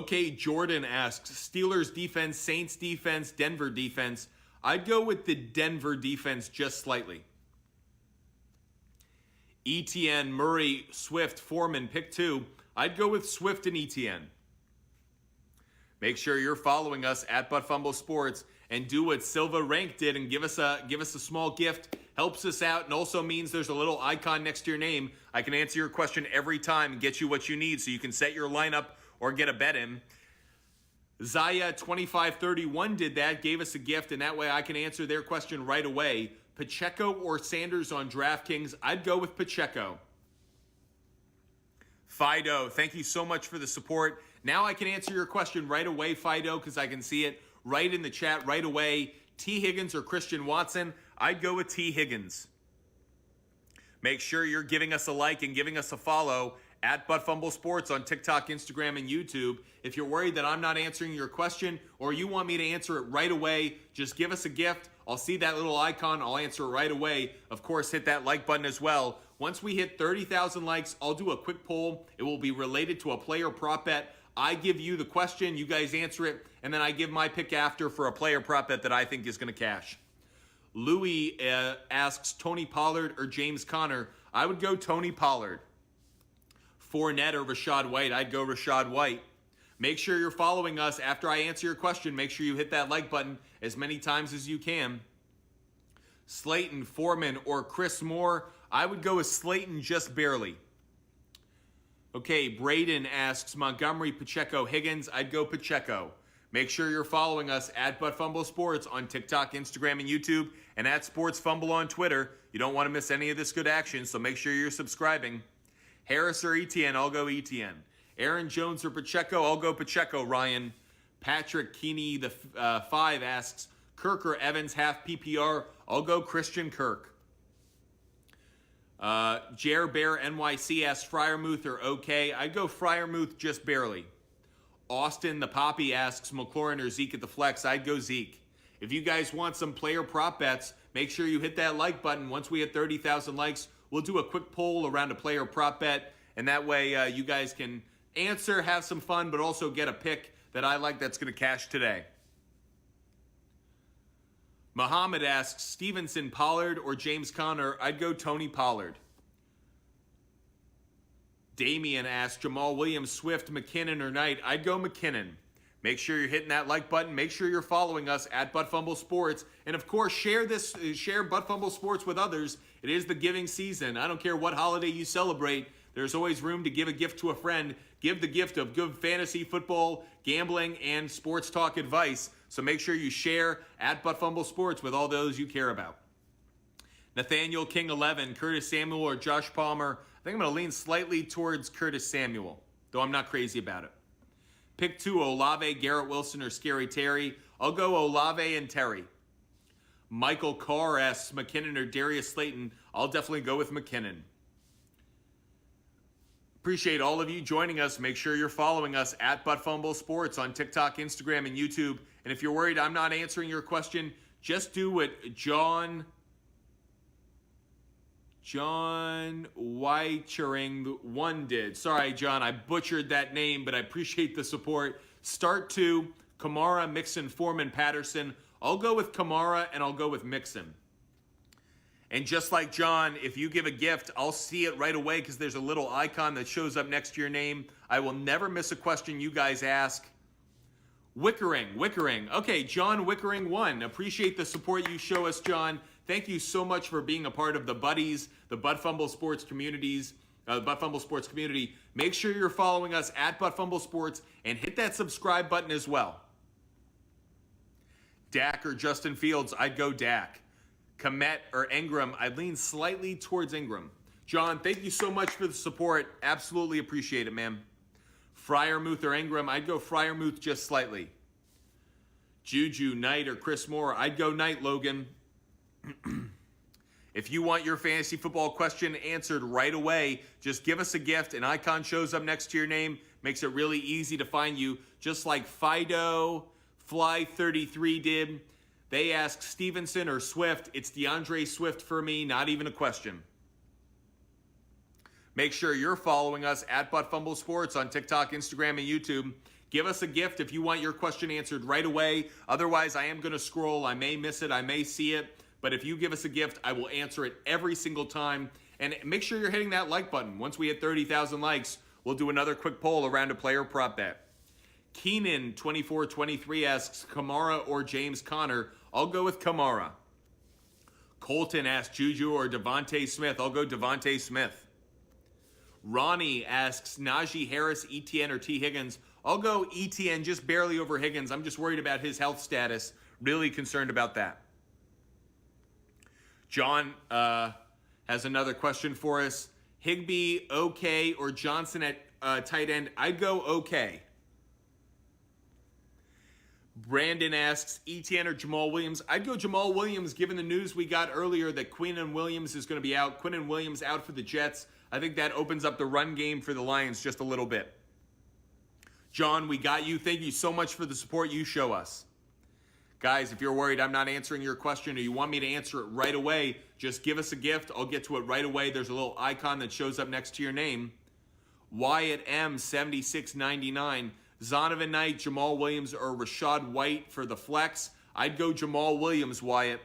Okay, Jordan asks, Steelers defense, Saints defense, Denver defense. I'd go with the Denver defense just slightly. ETN, Murray, Swift, Foreman, pick 2. I'd go with Swift and ETN. Make sure you're following us at Fumble Sports and do what Silva Rank did and give us a small gift. Helps us out and also means there's a little icon next to your name. I can answer your question every time and get you what you need so you can set your lineup or get a bet in. Zaya 2531 did that, gave us a gift, and that way I can answer their question right away. Pacheco or Sanders on DraftKings? I'd go with Pacheco. Fido, thank you so much for the support. Now I can answer your question right away, Fido, because I can see it right in the chat right away. T. Higgins or Christian Watson? I'd go with T. Higgins. Make sure you're giving us a like and giving us a follow at Fumble Sports on TikTok, Instagram, and YouTube. If you're worried that I'm not answering your question or you want me to answer it right away, just give us a gift. I'll see that little icon. I'll answer it right away. Of course, hit that like button as well. Once we hit 30,000 likes, I'll do a quick poll. It will be related to a player prop bet. I give you the question, you guys answer it, and then I give my pick after for a player prop bet that I think is going to cash. Louis asks Tony Pollard or James Conner. I would go Tony Pollard. Fournette or Rashad White, I'd go Rashad White. Make sure you're following us. After I answer your question, make sure you hit that like button as many times as you can. Slayton, Foreman, or Chris Moore, I would go with Slayton just barely. Okay, Braden asks Montgomery, Pacheco, Higgins, I'd go Pacheco. Make sure you're following us at Fumble Sports on TikTok, Instagram, and YouTube, and at Sports Fumble on Twitter. You don't want to miss any of this good action, so make sure you're subscribing. Harris or ETN, I'll go ETN. Aaron Jones or Pacheco, I'll go Pacheco, Ryan. Patrick Keeney, the 5, asks Kirk or Evans, half PPR, I'll go Christian Kirk. Jer Bear NYC asks Freiermuth or OK, I'd go Freiermuth just barely. Austin the Poppy asks McLaurin or Zeke at the flex, I'd go Zeke. If you guys want some player prop bets, make sure you hit that like button. Once we hit 30,000 likes, we'll do a quick poll around a player prop bet, and that way you guys can answer, have some fun, but also get a pick that I like that's going to cash today. Muhammad asks Stevenson, Pollard, or James Conner. I'd go Tony Pollard. Damian asks Jamal Williams, Swift, McKinnon, or Knight. I'd go McKinnon. Make sure you're hitting that like button. Make sure you're following us at Fumble Sports. And of course, share Fumble Sports with others. It is the giving season. I don't care what holiday you celebrate. There's always room to give a gift to a friend. Give the gift of good fantasy football, gambling, and sports talk advice. So make sure you share at Fumble Sports with all those you care about. Nathaniel King 11, Curtis Samuel, or Josh Palmer. I think I'm going to lean slightly towards Curtis Samuel, though I'm not crazy about it. Pick 2, Olave, Garrett Wilson, or Scary Terry. I'll go Olave and Terry. Michael Carr asks McKinnon or Darius Slayton. I'll definitely go with McKinnon. Appreciate all of you joining us. Make sure you're following us at Fumble Sports on TikTok, Instagram, and YouTube. And if you're worried I'm not answering your question, just do what John Weichering 1 did. Sorry, John, I butchered that name, but I appreciate the support. Start 2, Kamara, Mixon, Foreman, Patterson. I'll go with Kamara, and I'll go with Mixon. And just like John, if you give a gift, I'll see it right away because there's a little icon that shows up next to your name. I will never miss a question you guys ask. Wickering. Okay, John Wickering 1. Appreciate the support you show us, John. Thank you so much for being a part of the Buddies, the Fumble Sports communities, Fumble Sports community. Make sure you're following us at Fumble Sports and hit that subscribe button as well. Dak or Justin Fields, I'd go Dak. Komet or Ingram, I'd lean slightly towards Ingram. John, thank you so much for the support. Absolutely appreciate it, man. Freiermuth or Ingram, I'd go Freiermuth just slightly. Juju, Knight, or Chris Moore, I'd go Knight, Logan. If you want your fantasy football question answered right away, just give us a gift. An icon shows up next to your name. Makes it really easy to find you, just like Fido Fly 33 did. They ask Stevenson or Swift. It's DeAndre Swift for me, not even a question. Make sure you're following us at Fumble Sports on TikTok, Instagram, and YouTube. Give us a gift if you want your question answered right away. Otherwise, I am going to scroll. I may miss it. I may see it. But if you give us a gift, I will answer it every single time. And make sure you're hitting that like button. Once we hit 30,000 likes, we'll do another quick poll around a player prop bet. Keenan2423 asks, Kamara or James Conner? I'll go with Kamara. Colton asks, Juju or Devontae Smith? I'll go Devontae Smith. Ronnie asks, Najee Harris, ETN, or T. Higgins? I'll go ETN, just barely over Higgins. I'm just worried about his health status. Really concerned about that. John has another question for us. Higbee, okay, or Johnson at tight end? I'd go okay. Brandon asks, ETN or Jamal Williams? I'd go Jamal Williams, given the news we got earlier that Quinnen Williams is going to be out. Quinnen Williams out for the Jets. I think that opens up the run game for the Lions just a little bit. John, we got you. Thank you so much for the support you show us. Guys, if you're worried I'm not answering your question or you want me to answer it right away, just give us a gift. I'll get to it right away. There's a little icon that shows up next to your name. Wyatt M, 7699. Zonovan Knight, Jamal Williams, or Rashad White for the flex. I'd go Jamal Williams, Wyatt.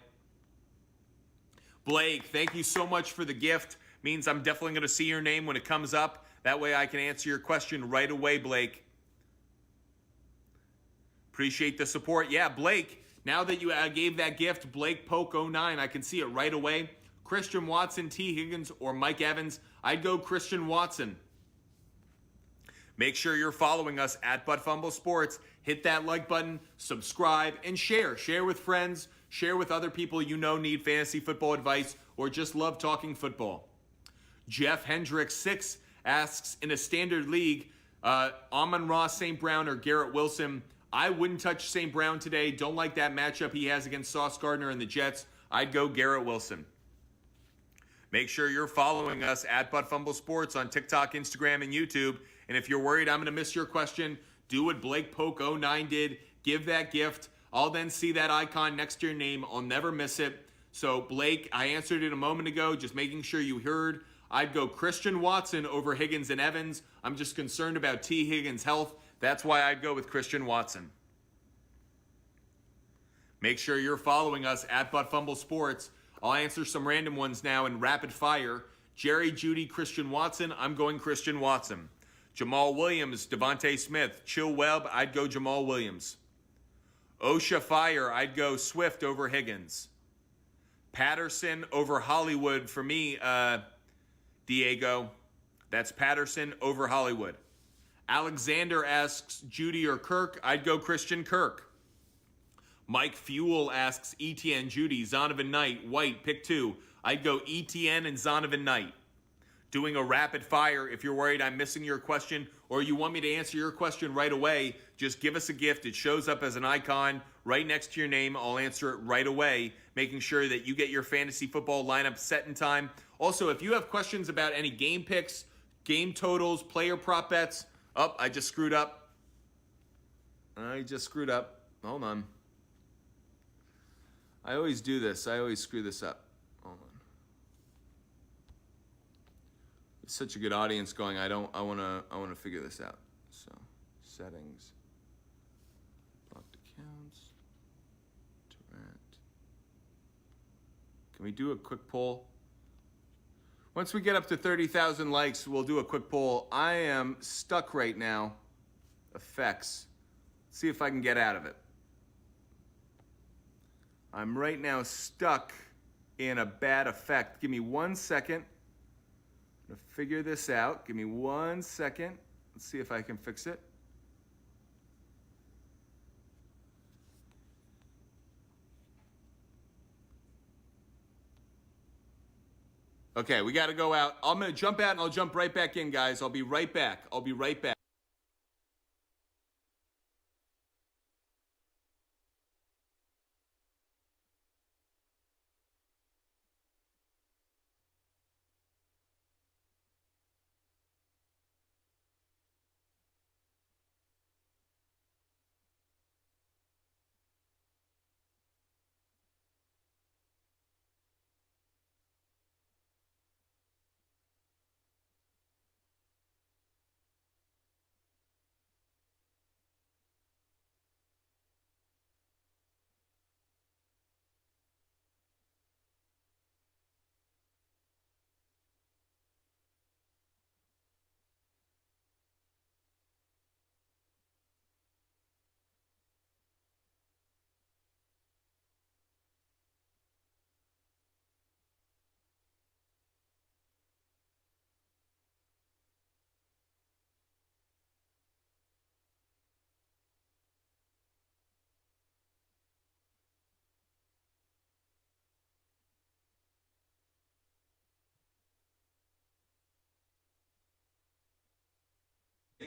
Blake, thank you so much for the gift. Means I'm definitely going to see your name when it comes up. That way I can answer your question right away, Blake. Appreciate the support. Yeah, Blake, now that you gave that gift, Blake Poke 09, I can see it right away. Christian Watson, T. Higgins, or Mike Evans? I'd go Christian Watson. Make sure you're following us at Fumble Sports. Hit that like button, subscribe, and share. Share with friends. Share with other people you know need fantasy football advice or just love talking football. Jeff Hendricks 6 asks, in a standard league, Amon-Ra St. Brown or Garrett Wilson? I wouldn't touch St. Brown today. Don't like that matchup he has against Sauce Gardner and the Jets. I'd go Garrett Wilson. Make sure you're following us at Fumble Sports on TikTok, Instagram, and YouTube. And if you're worried I'm going to miss your question, do what Blake Poke 09 did. Give that gift. I'll then see that icon next to your name. I'll never miss it. So, Blake, I answered it a moment ago, just making sure you heard. I'd go Christian Watson over Higgins and Evans. I'm just concerned about T. Higgins' health. That's why I'd go with Christian Watson. Make sure you're following us at Fumble Sports. I'll answer some random ones now in rapid fire. Jerry Jeudy, Christian Watson. I'm going Christian Watson. Jamal Williams, Devontae Smith. Chill Webb, I'd go Jamal Williams. Osha Fire, I'd go Swift over Higgins. Patterson over Hollywood for me, Diego. That's Patterson over Hollywood. Alexander asks Jeudy or Kirk. I'd go Christian Kirk. Mike Fuel asks ETN, Jeudy, Zonovan Knight, White, pick 2. I'd go ETN and Zonovan Knight. Doing a rapid fire. If you're worried I'm missing your question or you want me to answer your question right away, just give us a gift. It shows up as an icon right next to your name. I'll answer it right away, making sure that you get your fantasy football lineup set in time. Also, if you have questions about any game picks, game totals, player prop bets, I just screwed up. Hold on. I always do this. I always screw this up. Hold on. It's such a good audience going. I want to figure this out. So, settings. Locked accounts. Durant. Can we do a quick poll? Once we get up to 30,000 likes, we'll do a quick poll. I am stuck right now. Effects. Let's see if I can get out of it. I'm right now stuck in a bad effect. Give me 1 second. I'm going to figure this out. Give me 1 second. Let's see if I can fix it. Okay, we got to go out. I'm going to jump out and I'll jump right back in, guys. I'll be right back.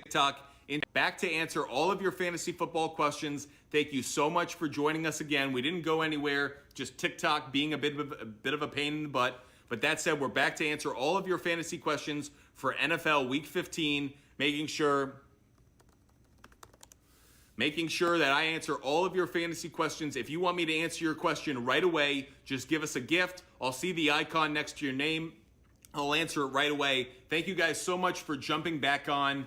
TikTok. Back to answer all of your fantasy football questions. Thank you so much for joining us again. We didn't go anywhere, just TikTok being a bit of a pain in the butt. But that said, we're back to answer all of your fantasy questions for NFL Week 15, making sure that I answer all of your fantasy questions. If you want me to answer your question right away, just give us a gift. I'll see the icon next to your name. I'll answer it right away. Thank you guys so much for jumping back on.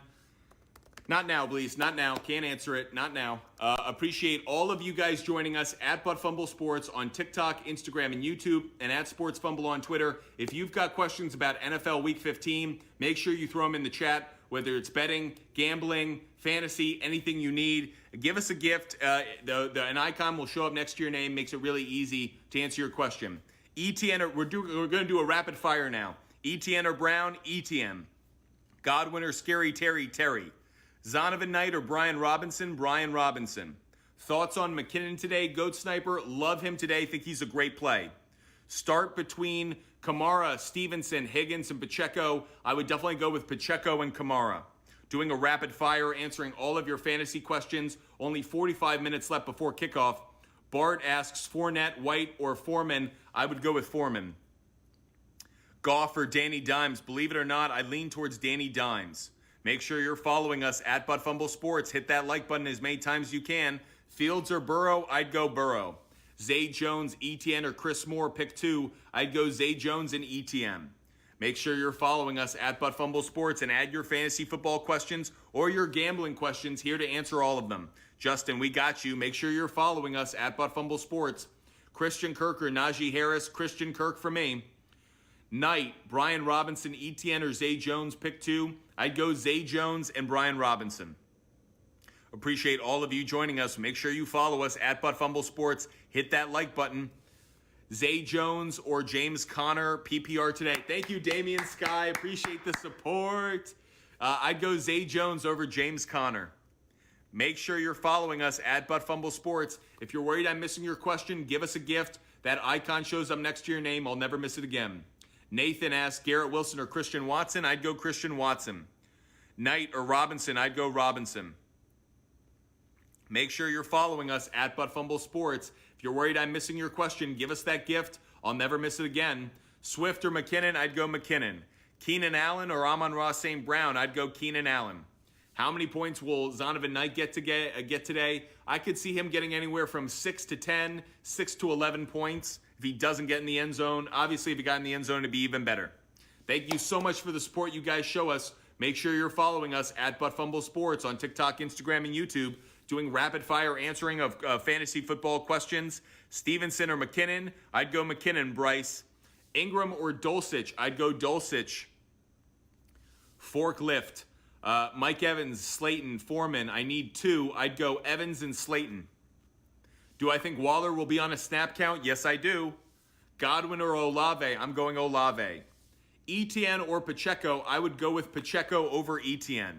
Not now, please. Not now. Can't answer it. Not now. Appreciate all of you guys joining us at Fumble Sports on TikTok, Instagram, and YouTube, and at Sports Fumble on Twitter. If you've got questions about NFL Week 15, make sure you throw them in the chat, whether it's betting, gambling, fantasy, anything you need. Give us a gift. An icon will show up next to your name. Makes it really easy to answer your question. ETN, we're going to do a rapid fire now. ETN or Brown? ETN. Godwin or Scary Terry? Terry. Zonovan Knight or Brian Robinson? Brian Robinson. Thoughts on McKinnon today? Goat Sniper, love him today. Think he's a great play. Start between Kamara, Stevenson, Higgins, and Pacheco. I would definitely go with Pacheco and Kamara. Doing a rapid fire, answering all of your fantasy questions. Only 45 minutes left before kickoff. Bart asks Fournette, White, or Foreman. I would go with Foreman. Goff or Danny Dimes? Believe it or not, I lean towards Danny Dimes. Make sure you're following us at Fumble Sports. Hit that like button as many times as you can. Fields or Burrow? I'd go Burrow. Zay Jones, ETN, or Chris Moore? Pick two. I'd go Zay Jones and ETN. Make sure you're following us at Fumble Sports and add your fantasy football questions or your gambling questions here to answer all of them. Justin, we got you. Make sure you're following us at Fumble Sports. Christian Kirk or Najee Harris? Christian Kirk for me. Knight, Brian Robinson, ETN, or Zay Jones? Pick two. I'd go Zay Jones and Brian Robinson. Appreciate all of you joining us. Make sure you follow us at Fumble Sports. Hit that like button. Zay Jones or James Conner, PPR today. Thank you, Damian Sky. Appreciate the support. I'd go Zay Jones over James Conner. Make sure you're following us at Fumble Sports. If you're worried I'm missing your question, give us a gift. That icon shows up next to your name. I'll never miss it again. Nathan asks Garrett Wilson or Christian Watson. I'd go Christian Watson. Knight or Robinson. I'd go Robinson. Make sure you're following us at Fumble Sports. If you're worried I'm missing your question, give us that gift. I'll never miss it again. Swift or McKinnon. I'd go McKinnon. Keenan Allen or Amon-Ra St. Brown. I'd go Keenan Allen. How many points will Zonovan Knight get today? I could see him getting anywhere from 6 to 10, 6 to 11 points. If he doesn't get in the end zone, obviously if he got in the end zone, it'd be even better. Thank you so much for the support you guys show us. Make sure you're following us at Fumble Sports on TikTok, Instagram, and YouTube, doing rapid fire answering of fantasy football questions. Stevenson or McKinnon? I'd go McKinnon, Bryce. Ingram or Dulcich? I'd go Dulcich. Forklift. Mike Evans, Slayton, Foreman. I need two. I'd go Evans and Slayton. Do I think Waller will be on a snap count? Yes, I do. Godwin or Olave? I'm going Olave. ETN or Pacheco? I would go with Pacheco over ETN.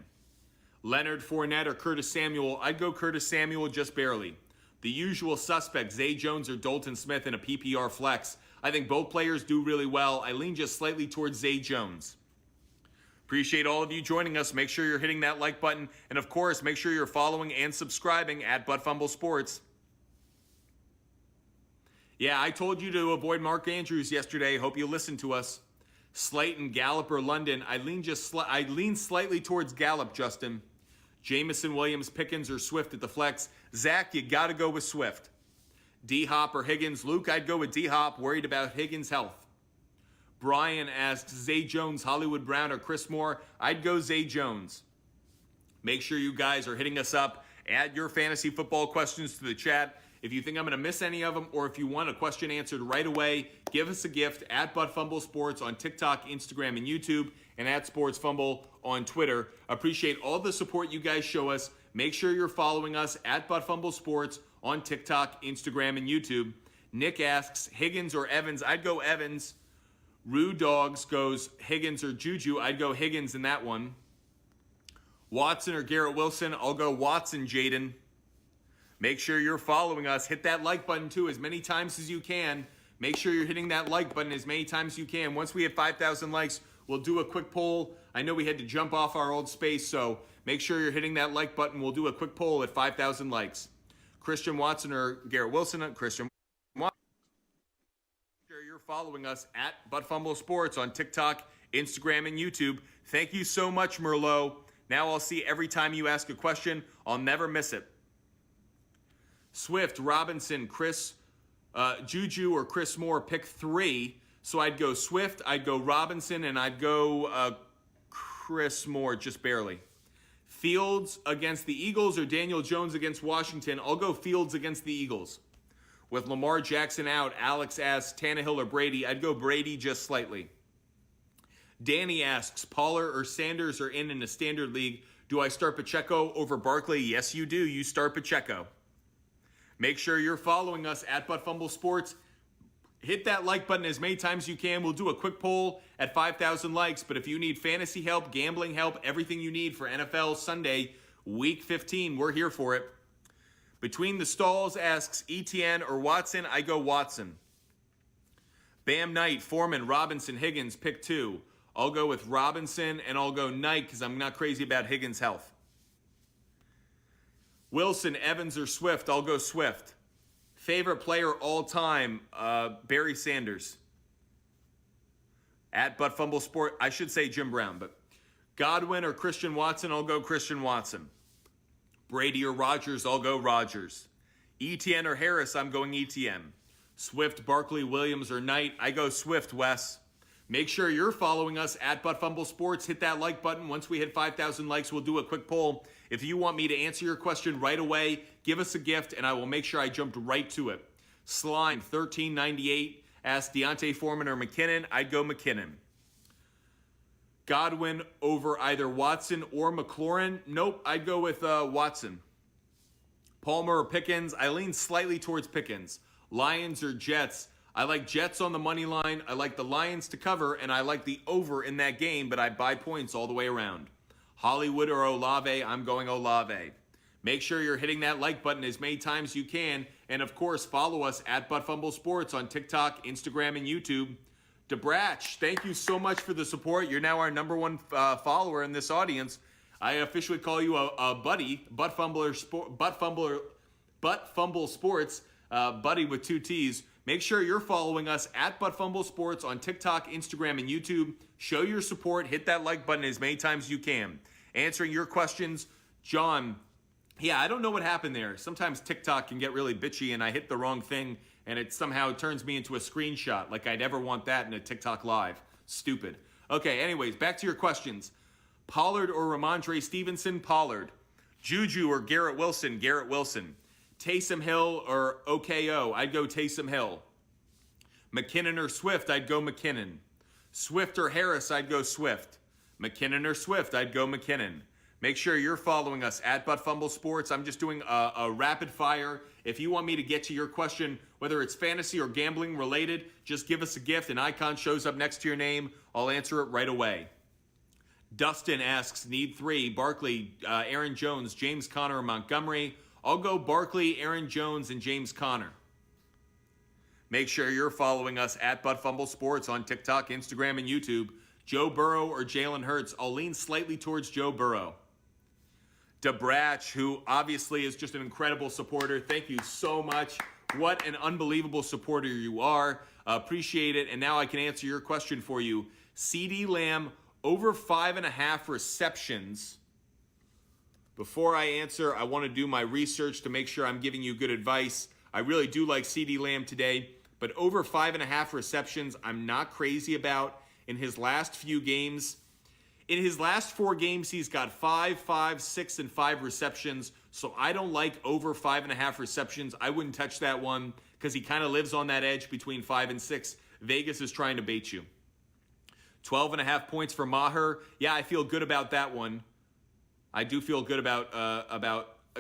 Leonard Fournette or Curtis Samuel? I'd go Curtis Samuel just barely. The usual suspects, Zay Jones or Dalton Smith in a PPR flex. I think both players do really well. I lean just slightly towards Zay Jones. Appreciate all of you joining us. Make sure you're hitting that like button. And of course, make sure you're following and subscribing at Fumble Sports. Yeah, I told you to avoid Mark Andrews yesterday. Hope you listened to us. Slayton, Gallup, or London. I lean slightly towards Gallup, Justin. Jamison, Williams, Pickens, or Swift at the flex. Zach, you got to go with Swift. D-Hop or Higgins. Luke, I'd go with D-Hop. Worried about Higgins' health. Brian asks Zay Jones, Hollywood Brown, or Chris Moore. I'd go Zay Jones. Make sure you guys are hitting us up. Add your fantasy football questions to the chat. If you think I'm going to miss any of them, or if you want a question answered right away, give us a gift at Fumble Sports on TikTok, Instagram, and YouTube, and at Sports Fumble on Twitter. Appreciate all the support you guys show us. Make sure you're following us at Fumble Sports on TikTok, Instagram, and YouTube. Nick asks Higgins or Evans. I'd go Evans. Rude Dogs goes Higgins or Juju. I'd go Higgins in that one. Watson or Garrett Wilson. I'll go Watson, Jaden. Make sure you're following us. Hit that like button too as many times as you can. Make sure you're hitting that like button as many times as you can. Once we hit 5,000 likes, we'll do a quick poll. I know we had to jump off our old space, so Make sure you're hitting that like button. We'll do a quick poll at 5,000 likes. Christian Watson or Garrett Wilson? Christian Watson. Make sure you're following us at Fumble Sports on TikTok, Instagram, and YouTube. Thank you so much, Merlot. Now I'll see every time you ask a question. I'll never miss it. Swift, Robinson, Chris, Juju, or Chris Moore, pick 3. So I'd go Swift, I'd go Robinson, and I'd go Chris Moore, just barely. Fields against the Eagles or Daniel Jones against Washington? I'll go Fields against the Eagles. With Lamar Jackson out, Alex asks Tannehill or Brady. I'd go Brady just slightly. Danny asks, Pollard or Sanders are in a standard league. Do I start Pacheco over Barkley? Yes, you do. You start Pacheco. Make sure you're following us at Fumble Sports. Hit that like button as many times as you can. We'll do a quick poll at 5,000 likes. But if you need fantasy help, gambling help, everything you need for NFL Sunday, Week 15, we're here for it. Between the Stalls asks Etienne or Watson. I go Watson. Bam Knight, Foreman, Robinson, Higgins, pick 2. I'll go with Robinson, and I'll go Knight because I'm not crazy about Higgins' health. Wilson, Evans, or Swift? I'll go Swift. Favorite player all time, Barry Sanders. At Fumble Sport, I should say Jim Brown, but Godwin or Christian Watson? I'll go Christian Watson. Brady or Rodgers? I'll go Rodgers. Etienne or Harris? I'm going Etienne. Swift, Barkley, Williams, or Knight? I go Swift, Wes. Make sure you're following us at Fumble Sports. Hit that like button. Once we hit 5,000 likes, we'll do a quick poll. If you want me to answer your question right away, give us a gift, and I will make sure I jumped right to it. Slime, 1398, asks Deontay Foreman or McKinnon. I'd go McKinnon. Godwin over either Watson or McLaurin? Nope, I'd go with Watson. Palmer or Pickens? I lean slightly towards Pickens. Lions or Jets? I like Jets on the money line. I like the Lions to cover, and I like the over in that game, but I buy points all the way around. Hollywood or Olave? I'm going Olave. Make sure you're hitting that like button as many times as you can, and of course, follow us at Fumble Sports on TikTok, Instagram, and YouTube. DeBratch, thank you so much for the support. You're now our #1 follower in this audience. I officially call you a buddy, Butt Fumble Sports, buddy with 2 T's. Make sure you're following us at Fumble Sports on TikTok, Instagram, and YouTube. Show your support. Hit that like button as many times as you can. Answering your questions, John. Yeah, I don't know what happened there. Sometimes TikTok can get really bitchy and I hit the wrong thing and it somehow turns me into a screenshot. Like I'd ever want that in a TikTok live. Stupid. Okay, anyways, back to your questions. Pollard or Ramondre Stevenson? Pollard. Juju or Garrett Wilson? Garrett Wilson. Taysom Hill or OKO? I'd go Taysom Hill. McKinnon or Swift? I'd go McKinnon. Swift or Harris? I'd go Swift. McKinnon or Swift? I'd go McKinnon. Make sure you're following us at Fumble Sports. I'm just doing a rapid fire. If you want me to get to your question, whether it's fantasy or gambling related, just give us a gift. An icon shows up next to your name. I'll answer it right away. Dustin asks, need 3. Barkley, Aaron Jones, James Conner, or Montgomery? I'll go Barkley, Aaron Jones, and James Conner. Make sure you're following us at Fumble Sports on TikTok, Instagram, and YouTube. Joe Burrow or Jalen Hurts? I'll lean slightly towards Joe Burrow. DeBratch, who obviously is just an incredible supporter. Thank you so much. What an unbelievable supporter you are. Appreciate it. And now I can answer your question for you. CeeDee Lamb over 5.5 receptions. Before I answer, I want to do my research to make sure I'm giving you good advice. I really do like CeeDee Lamb today, but over 5.5 receptions, I'm not crazy about. In his last few games, in his last 4 games, he's got 5, 5, 6, and 5 receptions. So I don't like over 5.5 receptions. I wouldn't touch that one because he kind of lives on that edge between 5 and 6. Vegas is trying to bait you. 12.5 points for Maher. Yeah, I feel good about that one. I do feel good about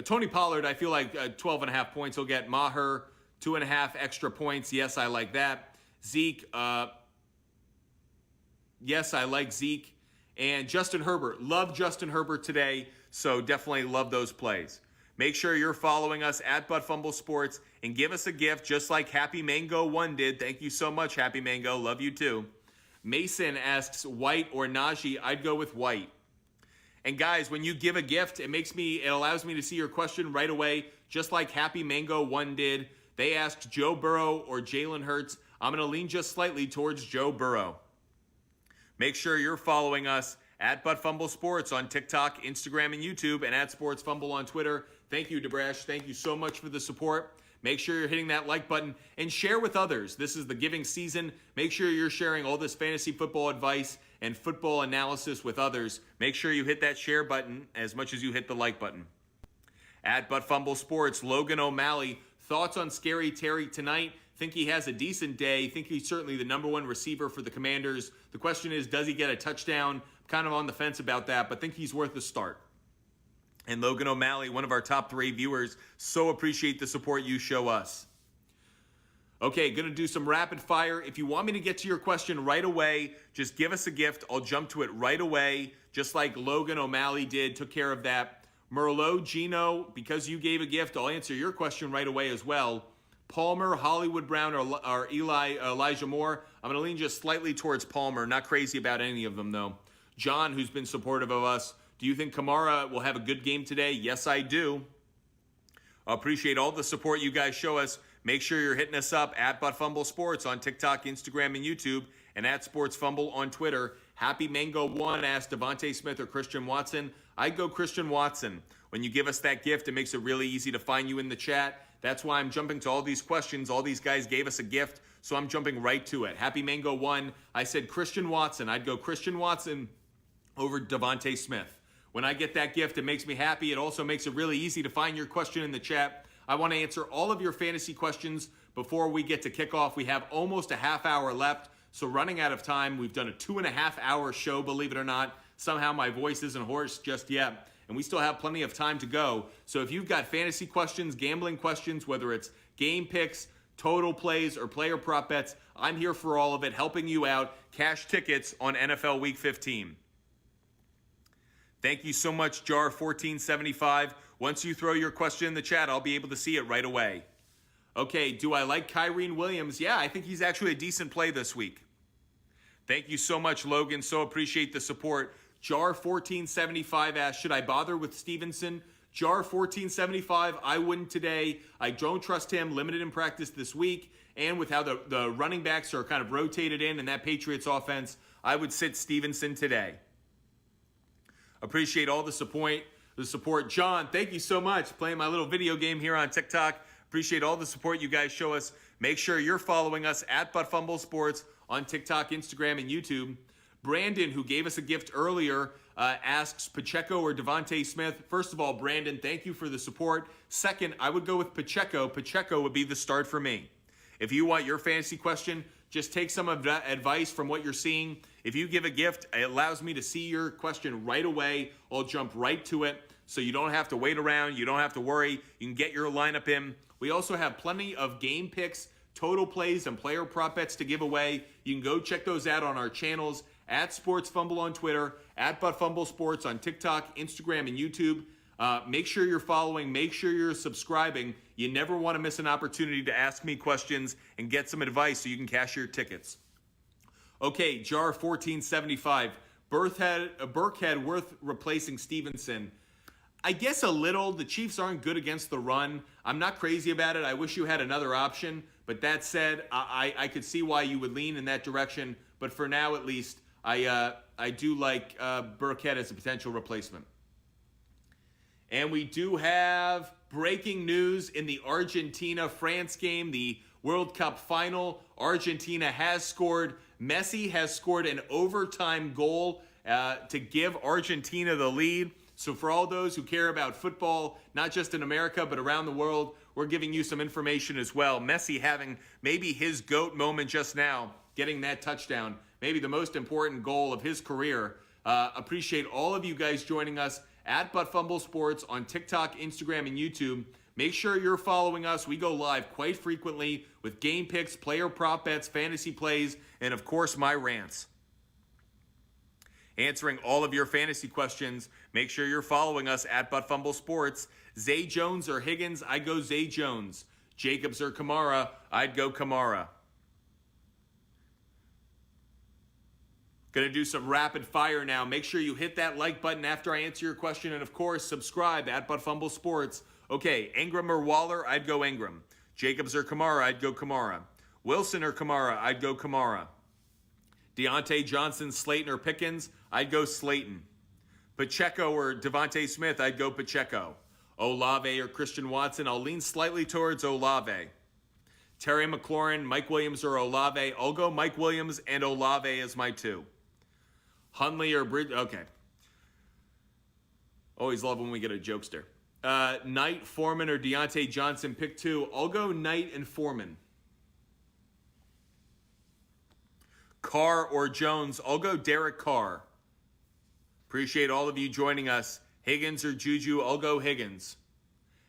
Tony Pollard. I feel like 12.5 points he'll get. Maher, 2.5 extra points. Yes, I like that. Zeke, yes, I like Zeke. And Justin Herbert. Love Justin Herbert today, so definitely love those plays. Make sure you're following us at Fumble Sports and give us a gift just like Happy Mango 1 did. Thank you so much, Happy Mango. Love you too. Mason asks White or Najee. I'd go with White. And guys, when you give a gift, it allows me to see your question right away, just like Happy Mango 1 did. They asked Joe Burrow or Jalen Hurts. I'm going to lean just slightly towards Joe Burrow. Make sure you're following us at ButtFumble Sports on TikTok, Instagram, and YouTube, and at SportsFumble on Twitter. Thank you, DeBrash. Thank you so much for the support. Make sure you're hitting that like button and share with others. This is the giving season. Make sure you're sharing all this fantasy football advice and football analysis with others. Make sure you hit that share button as much as you hit the like button. At ButtFumble Sports, Logan O'Malley, thoughts on Scary Terry tonight? Think he has a decent day. Think he's certainly the #1 receiver for the Commanders. The question is, does he get a touchdown? Kind of on the fence about that, but think he's worth a start. And Logan O'Malley, one of our top 3 viewers, so appreciate the support you show us. Okay, going to do some rapid fire. If you want me to get to your question right away, just give us a gift. I'll jump to it right away, just like Logan O'Malley did, took care of that. Merlot, Gino, because you gave a gift, I'll answer your question right away as well. Palmer, Hollywood Brown, or Elijah Moore. I'm going to lean just slightly towards Palmer. Not crazy about any of them, though. John, who's been supportive of us. Do you think Kamara will have a good game today? Yes, I do. I appreciate all the support you guys show us. Make sure you're hitting us up at ButtFumble Sports on TikTok, Instagram, and YouTube, and at SportsFumble on Twitter. Happy Mango 1 asked Devontae Smith or Christian Watson. I'd go Christian Watson. When you give us that gift, it makes it really easy to find you in the chat. That's why I'm jumping to all these questions. All these guys gave us a gift, so I'm jumping right to it. Happy Mango 1, I said Christian Watson. I'd go Christian Watson over Devontae Smith. When I get that gift, it makes me happy. It also makes it really easy to find your question in the chat. I want to answer all of your fantasy questions before we get to kickoff. We have almost a half hour left, so running out of time. We've done a 2.5-hour show, believe it or not. Somehow my voice isn't hoarse just yet, and we still have plenty of time to go. So if you've got fantasy questions, gambling questions, whether it's game picks, total plays, or player prop bets, I'm here for all of it, helping you out. Cash tickets on NFL Week 15. Thank you so much, Jar1475. Once you throw your question in the chat, I'll be able to see it right away. Okay, do I like Kyrene Williams? Yeah, I think he's actually a decent play this week. Thank you so much, Logan. So appreciate the support. Jar1475 asked, should I bother with Stevenson? Jar1475, I wouldn't today. I don't trust him, limited in practice this week. And with how the running backs are kind of rotated in that Patriots offense, I would sit Stevenson today. Appreciate all the support. John, thank you so much. Playing my little video game here on TikTok. Appreciate all the support you guys show us. Make sure you're following us at ButtFumble Sports on TikTok, Instagram, and YouTube. Brandon, who gave us a gift earlier, asks Pacheco or Devontae Smith. First of all, Brandon, thank you for the support. Second, I would go with Pacheco. Pacheco would be the start for me. If you want your fantasy question, just take some of that advice from what you're seeing. If you give a gift, it allows me to see your question right away. I'll jump right to it, so you don't have to wait around. You don't have to worry. You can get your lineup in. We also have plenty of game picks, total plays, and player prop bets to give away. You can go check those out on our channels, at SportsFumble on Twitter, at ButtFumble Sports on TikTok, Instagram, and YouTube. Make sure you're following. Make sure you're subscribing. You never want to miss an opportunity to ask me questions and get some advice so you can cash your tickets. Okay, Jar1475. Burkhead worth replacing Stevenson. I guess a little. The Chiefs aren't good against the run. I'm not crazy about it. I wish you had another option. But that said, I could see why you would lean in that direction. But for now, at least, I do like Burkhead as a potential replacement. And we do have breaking news in the Argentina-France game, the World Cup final. Argentina has scored. Messi has scored an overtime goal to give Argentina the lead. So for all those who care about football, not just in America, but around the world, we're giving you some information as well. Messi having maybe his GOAT moment just now, getting that touchdown, maybe the most important goal of his career. Appreciate all of you guys joining us at ButtFumble Sports on TikTok, Instagram, and YouTube. Make sure you're following us. We go live quite frequently with game picks, player prop bets, fantasy plays, and of course, my rants. Answering all of your fantasy questions. Make sure you're following us at ButtFumble Sports. Zay Jones or Higgins, I'd go Zay Jones. Jacobs or Kamara, I'd go Kamara. Going to do some rapid fire now. Make sure you hit that like button after I answer your question. And of course, subscribe at Fumble Sports. Okay, Ingram or Waller, I'd go Ingram. Jacobs or Kamara, I'd go Kamara. Wilson or Kamara, I'd go Kamara. Deontay Johnson, Slayton or Pickens, I'd go Slayton. Pacheco or Devontae Smith, I'd go Pacheco. Olave or Christian Watson, I'll lean slightly towards Olave. Terry McLaurin, Mike Williams or Olave, I'll go Mike Williams and Olave as my two. Hundley or Bridge, okay. Always love when we get a jokester. Knight, Foreman, or Deontay Johnson, pick two. I'll go Knight and Foreman. Carr or Jones, I'll go Derek Carr. Appreciate all of you joining us. Higgins or Juju, I'll go Higgins.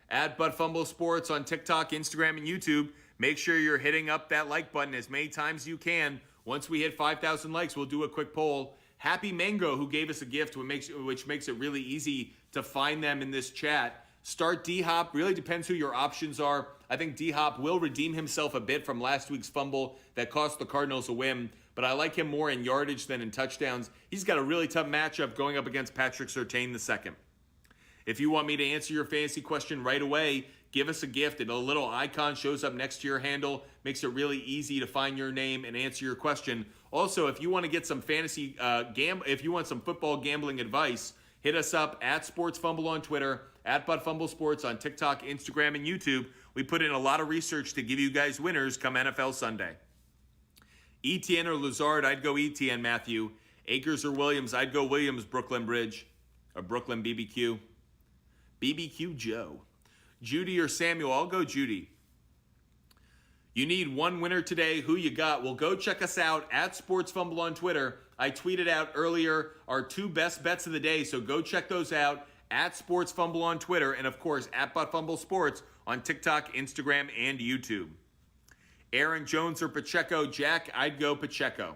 At Fumble Sports on TikTok, Instagram, and YouTube. Make sure you're hitting up that like button as many times as you can. Once we hit 5,000 likes, we'll do a quick poll. Happy Mango, who gave us a gift, which makes it really easy to find them in this chat. Start D-Hop. Really depends who your options are. I think D-Hop will redeem himself a bit from last week's fumble that cost the Cardinals a win, but I like him more in yardage than in touchdowns. He's got a really tough matchup going up against Patrick Surtain II. If you want me to answer your fantasy question right away, give us a gift. And a little icon shows up next to your handle. Makes it really easy to find your name and answer your question. Also, if you want to get some fantasy if you want some football gambling advice, hit us up at Sports Fumble on Twitter, at Fumble Sports on TikTok, Instagram, and YouTube. We put in a lot of research to give you guys winners come NFL Sunday. Etienne or Lazard, I'd go Etienne, Matthew. Akers or Williams, I'd go Williams, Brooklyn Bridge. Or Brooklyn BBQ. BBQ Joe. Judy or Samuel, I'll go Judy. You need one winner today. Who you got? Well, go check us out at Sports Fumble on Twitter. I tweeted out earlier our two best bets of the day, so go check those out at Sports Fumble on Twitter and, of course, at Fumble Sports on TikTok, Instagram, and YouTube. Aaron Jones or Pacheco, Jack, I'd go Pacheco.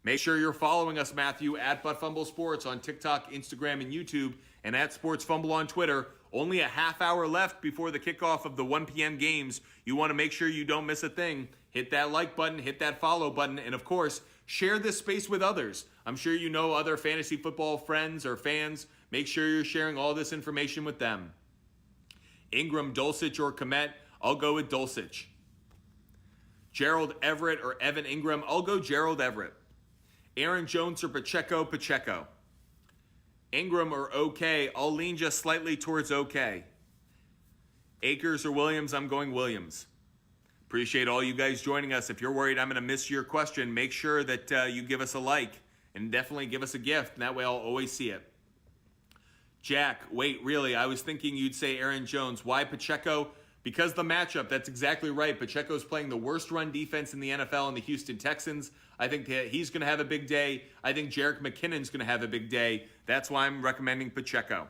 Make sure you're following us, Matthew, at Fumble Sports on TikTok, Instagram, and YouTube, and at Sports Fumble on Twitter. Only a half hour left before the kickoff of the 1 p.m. games. You want to make sure you don't miss a thing. Hit that like button, hit that follow button, and of course, share this space with others. I'm sure you know other fantasy football friends or fans. Make sure you're sharing all this information with them. Ingram, Dulcich, or Komet, I'll go with Dulcich. Gerald Everett or Evan Ingram, I'll go Gerald Everett. Aaron Jones or Pacheco, Pacheco. Ingram or OK, I'll lean just slightly towards OK. Akers or Williams, I'm going Williams. Appreciate all you guys joining us. If you're worried I'm going to miss your question, make sure that you give us a like and definitely give us a gift. And that way I'll always see it. Jack, wait, really? I was thinking you'd say Aaron Jones. Why Pacheco? Because the matchup, that's exactly right. Pacheco's playing the worst run defense in the NFL in the Houston Texans. I think that he's going to have a big day. I think Jerick McKinnon's going to have a big day. That's why I'm recommending Pacheco.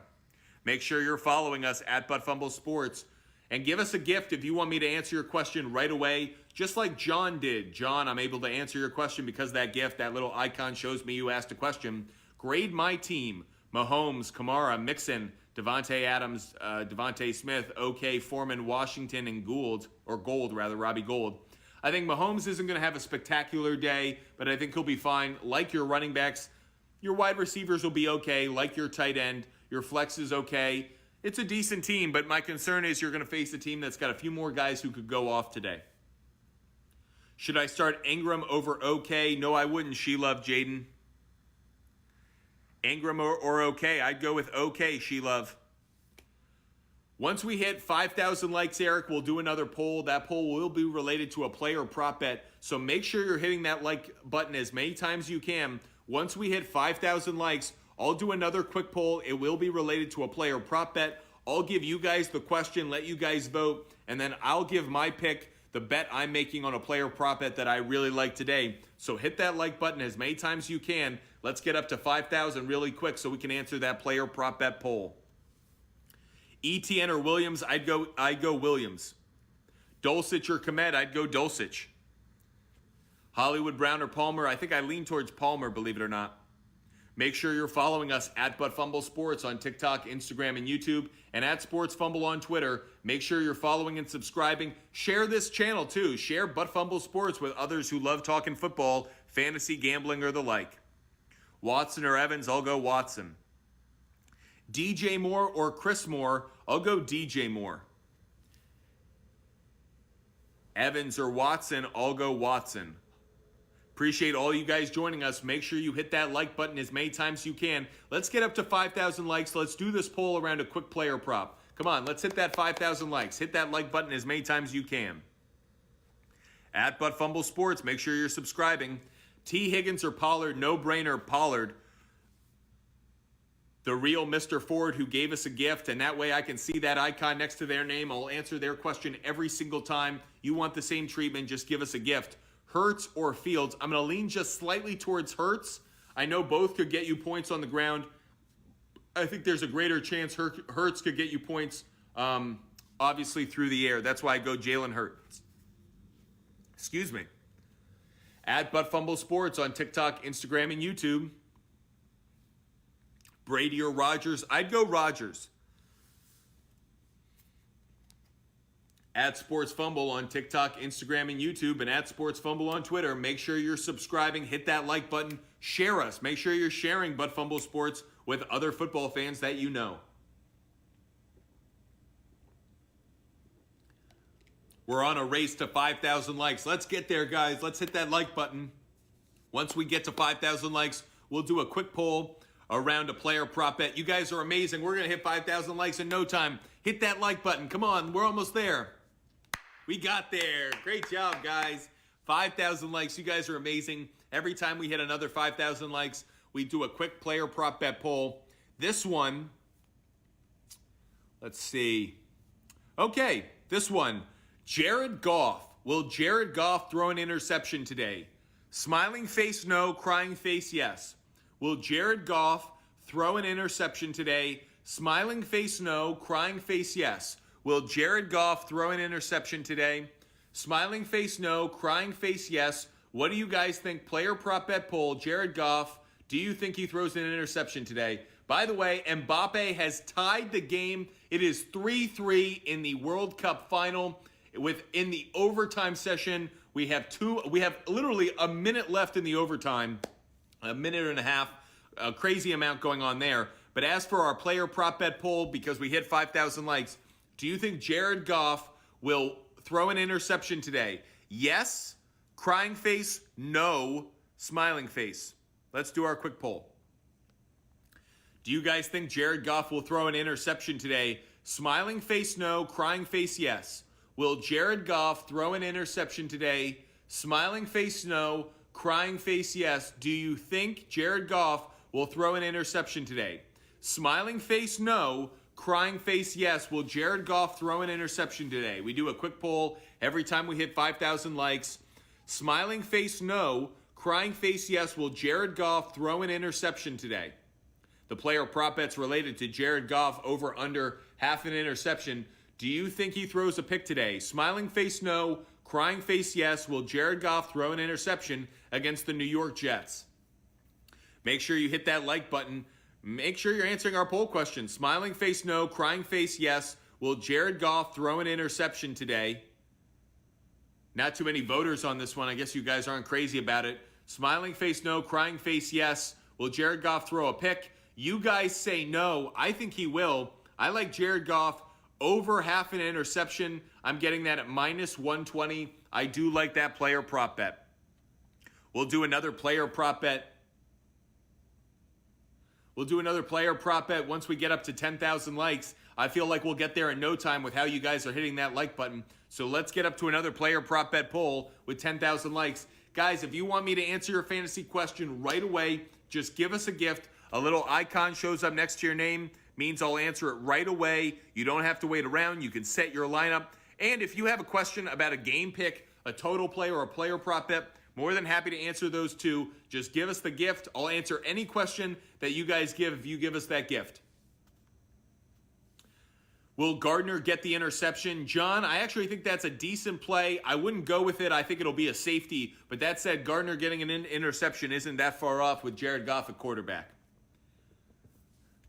Make sure you're following us at Fumble Sports. And give us a gift if you want me to answer your question right away, just like John did. John, I'm able to answer your question because that gift, that little icon shows me you asked a question. Grade my team. Mahomes, Kamara, Mixon, Devontae Adams, Devontae Smith, OK, Foreman, Washington, and Robbie Gould. I think Mahomes isn't going to have a spectacular day, but I think he'll be fine. Like your running backs, your wide receivers will be okay. Like your tight end, your flex is okay. It's a decent team, but my concern is you're going to face a team that's got a few more guys who could go off today. Should I start Ingram over OK? No, I wouldn't. She loved Jaden. Ingram or OK? I'd go with OK, She Love. Once we hit 5,000 likes, Eric, we'll do another poll. That poll will be related to a player prop bet, so make sure you're hitting that like button as many times as you can. Once we hit 5,000 likes, I'll do another quick poll. It will be related to a player prop bet. I'll give you guys the question, let you guys vote, and then I'll give my pick, the bet I'm making on a player prop bet that I really like today. So hit that like button as many times as you can. Let's get up to 5,000 really quick so we can answer that player prop bet poll. Etienne or Williams, I'd go Williams. Dulcich or Komet, I'd go Dulcich. Hollywood Brown or Palmer, I think I lean towards Palmer, believe it or not. Make sure you're following us at Fumble Sports on TikTok, Instagram, and YouTube, and at Sports Fumble on Twitter. Make sure you're following and subscribing. Share this channel too. Share Fumble Sports with others who love talking football. fantasy gambling, or the like. Watson or Evans, I'll go Watson. DJ Moore or Chris Moore, I'll go DJ Moore. Evans or Watson, I'll go Watson. Appreciate all you guys joining us. Make sure you hit that like button as many times as you can. Let's get up to 5,000 likes. Let's do this poll around a quick player prop. Come on, let's hit that 5,000 likes. Hit that like button as many times as you can. At Fumble Sports, make sure you're subscribing. T. Higgins or Pollard, no brainer, Pollard. The real Mr. Ford who gave us a gift, and that way I can see that icon next to their name. I'll answer their question every single time. You want the same treatment, just give us a gift. Hurts or Fields? I'm going to lean just slightly towards Hurts. I know both could get you points on the ground. I think there's a greater chance Hurts could get you points, obviously, through the air. That's why I go Jalen Hurts. Excuse me. At Fumble Sports on TikTok, Instagram, and YouTube. Brady or Rodgers? I'd go Rodgers. At Sports Fumble on TikTok, Instagram, and YouTube, and at Sports Fumble on Twitter. Make sure you're subscribing. Hit that like button. Share us. Make sure you're sharing Fumble Sports with other football fans that you know. We're on a race to 5,000 likes. Let's get there, guys. Let's hit that like button. Once we get to 5,000 likes, we'll do a quick poll around a player prop bet. You guys are amazing. We're going to hit 5,000 likes in no time. Hit that like button. Come on. We're almost there. We got there. Great job, guys. 5,000 likes. You guys are amazing. Every time we hit another 5,000 likes, we do a quick player prop bet poll. This one, let's see. Okay, this one. Jared Goff. Will Jared Goff throw an interception today? Smiling face no, crying face yes. Will Jared Goff throw an interception today? Smiling face no, crying face yes. Will Jared Goff throw an interception today? Smiling face no, crying face yes. What do you guys think? Player prop bet poll, Jared Goff. Do you think he throws an interception today? By the way, Mbappe has tied the game. It is 3-3 in the World Cup final. In the overtime session, we have literally a minute left in the overtime. A minute and a half. A crazy amount going on there. But as for our player prop bet poll, because we hit 5,000 likes, do you think Jared Goff will throw an interception today? Yes. Crying face, no. Smiling face. Let's do our quick poll. Do you guys think Jared Goff will throw an interception today? Smiling face, no. Crying face, yes. Will Jared Goff throw an interception today? Smiling face, no. Crying face, yes. Do you think Jared Goff will throw an interception today? Smiling face, no. Crying face, yes. Will Jared Goff throw an interception today? We do a quick poll every time we hit 5,000 likes. Smiling face, no. Crying face, yes. Will Jared Goff throw an interception today? The player prop bet's related to Jared Goff over under half an interception. Do you think he throws a pick today? Smiling face, no. Crying face, yes. Will Jared Goff throw an interception against the New York Jets? Make sure you hit that like button. Make sure you're answering our poll question. Smiling face, no. Crying face, yes. Will Jared Goff throw an interception today? Not too many voters on this one. I guess you guys aren't crazy about it. Smiling face, no. Crying face, yes. Will Jared Goff throw a pick? You guys say no. I think he will. I like Jared Goff over half an interception. I'm getting that at minus 120. I do like that player prop bet. We'll do another player prop bet. We'll do another player prop bet once we get up to 10,000 likes. I feel like we'll get there in no time with how you guys are hitting that like button. So let's get up to another player prop bet poll with 10,000 likes. Guys, if you want me to answer your fantasy question right away, just give us a gift. A little icon shows up next to your name. Means I'll answer it right away. You don't have to wait around. You can set your lineup. And if you have a question about a game pick, a total play, or a player prop bet, more than happy to answer those too. Just give us the gift. I'll answer any question that you guys give if you give us that gift. Will Gardner get the interception? John, I actually think that's a decent play. I wouldn't go with it. I think it'll be a safety. But that said, Gardner getting an interception isn't that far off with Jared Goff at quarterback.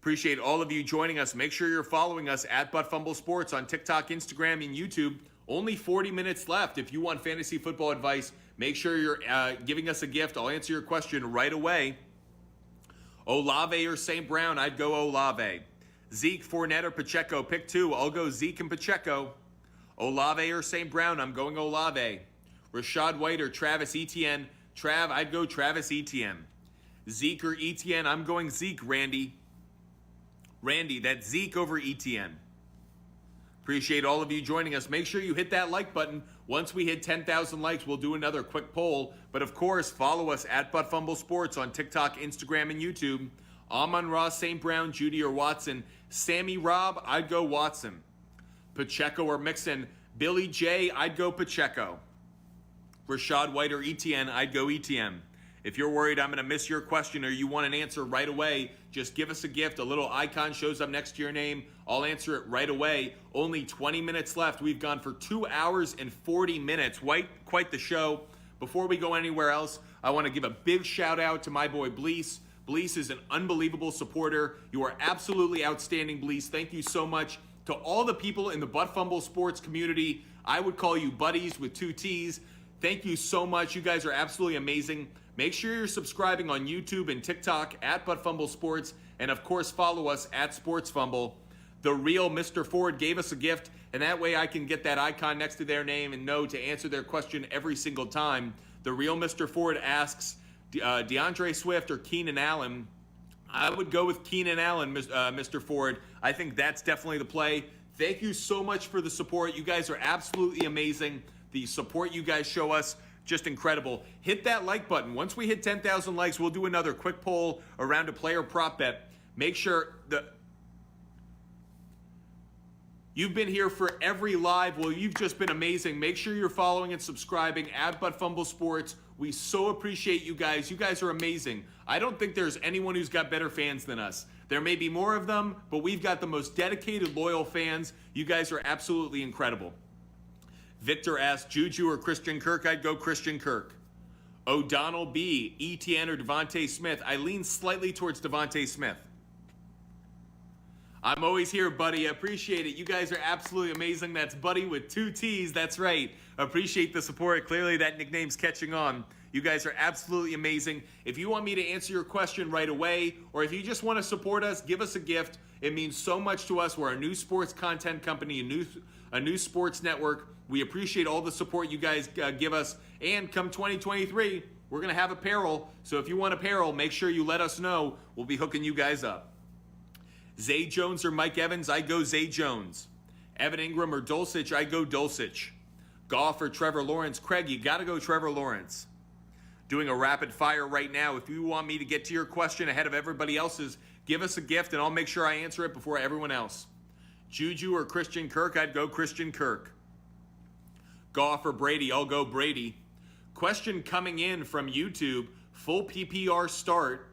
Appreciate all of you joining us. Make sure you're following us at Fumble Sports on TikTok, Instagram, and YouTube. Only 40 minutes left. If you want fantasy football advice, Make sure you're giving us a gift. I'll answer your question right away. Olave or St. Brown? I'd go Olave. Zeke, Fournette, or Pacheco? Pick two. I'll go Zeke and Pacheco. Olave or St. Brown? I'm going Olave. Rashad White or Travis Etienne? Trav, I'd go Travis Etienne. Zeke or Etienne? I'm going Zeke, Randy. Randy, that's Zeke over Etienne. Appreciate all of you joining us. Make sure you hit that like button. Once we hit 10,000 likes, we'll do another quick poll. But of course, follow us at Fumble Sports on TikTok, Instagram, and YouTube. Amon-Ra, St. Brown, Judy, or Watson. Sammy Rob, I'd go Watson. Pacheco or Mixon. Billy J, I'd go Pacheco. Rashad White or Etienne, I'd go Etienne. If you're worried I'm going to miss your question or you want an answer right away, just give us a gift. A little icon shows up next to your name. I'll answer it right away. Only 20 minutes left. We've gone for 2 hours and 40 minutes. Quite the show. Before we go anywhere else, I want to give a big shout out to my boy Bleece. Bleece is an unbelievable supporter. You are absolutely outstanding, Bleece. Thank you so much. To all the people in the Fumble Sports community, I would call you buddies with 2 T's. Thank you so much. You guys are absolutely amazing. Make sure you're subscribing on YouTube and TikTok at Fumble Sports, and of course follow us at Sports Fumble. The real Mr. Ford gave us a gift, and that way I can get that icon next to their name and know to answer their question every single time. The real Mr. Ford asks, DeAndre Swift or Keenan Allen? I would go with Keenan Allen, Mr. Ford. I think that's definitely the play. Thank you so much for the support. You guys are absolutely amazing. The support you guys show us, just incredible. Hit that like button. Once we hit 10,000 likes, we'll do another quick poll around a player prop bet. Make sure you've been here for every live. Well, you've just been amazing. Make sure you're following and subscribing at Fumble Sports. We so appreciate you guys. You guys are amazing. I don't think there's anyone who's got better fans than us. There may be more of them, but we've got the most dedicated, loyal fans. You guys are absolutely incredible. Victor asked, Juju or Christian Kirk? I'd go Christian Kirk. O'Donnell B, Etienne or Devontae Smith? I lean slightly towards Devontae Smith. I'm always here, buddy. I appreciate it. You guys are absolutely amazing. That's Buddy with 2 T's. That's right. Appreciate the support. Clearly that nickname's catching on. You guys are absolutely amazing. If you want me to answer your question right away, or if you just want to support us, give us a gift. It means so much to us. We're a new sports content company, a new sports network. We appreciate all the support you guys give us. And come 2023, we're going to have apparel. So if you want apparel, make sure you let us know. We'll be hooking you guys up. Zay Jones or Mike Evans? I go Zay Jones. Evan Ingram or Dulcich? I go Dulcich. Goff or Trevor Lawrence? Craig, you got to go Trevor Lawrence. Doing a rapid fire right now. If you want me to get to your question ahead of everybody else's, give us a gift and I'll make sure I answer it before everyone else. Juju or Christian Kirk? I'd go Christian Kirk. Goff or Brady? I'll go Brady. Question coming in from YouTube. Full PPR start.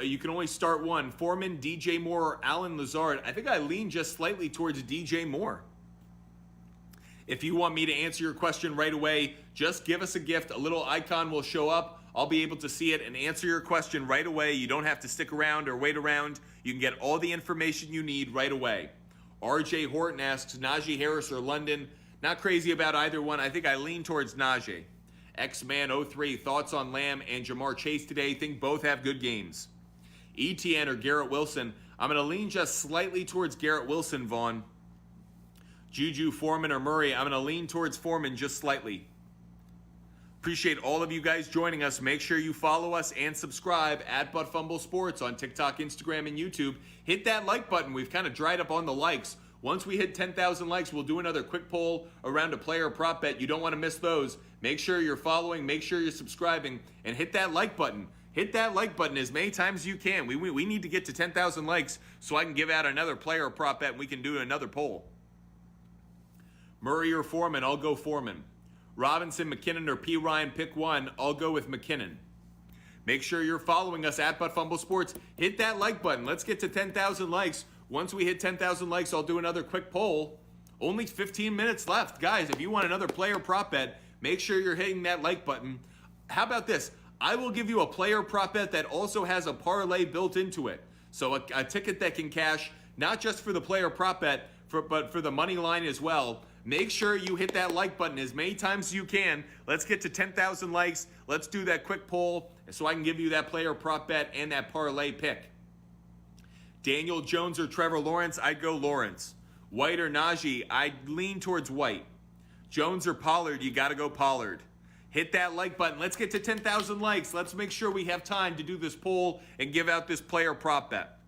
You can only start one. Foreman, DJ Moore, or Alan Lazard? I think I lean just slightly towards DJ Moore. If you want me to answer your question right away, just give us a gift. A little icon will show up. I'll be able to see it and answer your question right away. You don't have to stick around or wait around. You can get all the information you need right away. RJ Horton asks, Najee Harris or London? Not crazy about either one. I think I lean towards Najee. X-Man03, thoughts on Lamb and Jamar Chase today? Think both have good games. ETN or Garrett Wilson? I'm going to lean just slightly towards Garrett Wilson, Vaughn. Juju, Foreman, or Murray? I'm going to lean towards Foreman just slightly. Appreciate all of you guys joining us. Make sure you follow us and subscribe at Fumble Sports on TikTok, Instagram, and YouTube. Hit that like button. We've kind of dried up on the likes. Once we hit 10,000 likes, we'll do another quick poll around a player prop bet. You don't want to miss those. Make sure you're following, make sure you're subscribing, and hit that like button. Hit that like button as many times as you can. We need to get to 10,000 likes so I can give out another player prop bet and we can do another poll. Murray or Foreman? I'll go Foreman. Robinson, McKinnon, or P. Ryan? Pick one. I'll go with McKinnon. Make sure you're following us at Fumble Sports. Hit that like button. Let's get to 10,000 likes. Once we hit 10,000 likes, I'll do another quick poll. Only 15 minutes left. Guys, if you want another player prop bet, make sure you're hitting that like button. How about this? I will give you a player prop bet that also has a parlay built into it. So a ticket that can cash, not just for the player prop bet, but for the money line as well. Make sure you hit that like button as many times as you can. Let's get to 10,000 likes. Let's do that quick poll so I can give you that player prop bet and that parlay pick. Daniel Jones or Trevor Lawrence? I'd go Lawrence. White or Najee? I'd lean towards White. Jones or Pollard? You got to go Pollard. Hit that like button. Let's get to 10,000 likes. Let's make sure we have time to do this poll and give out this player prop bet.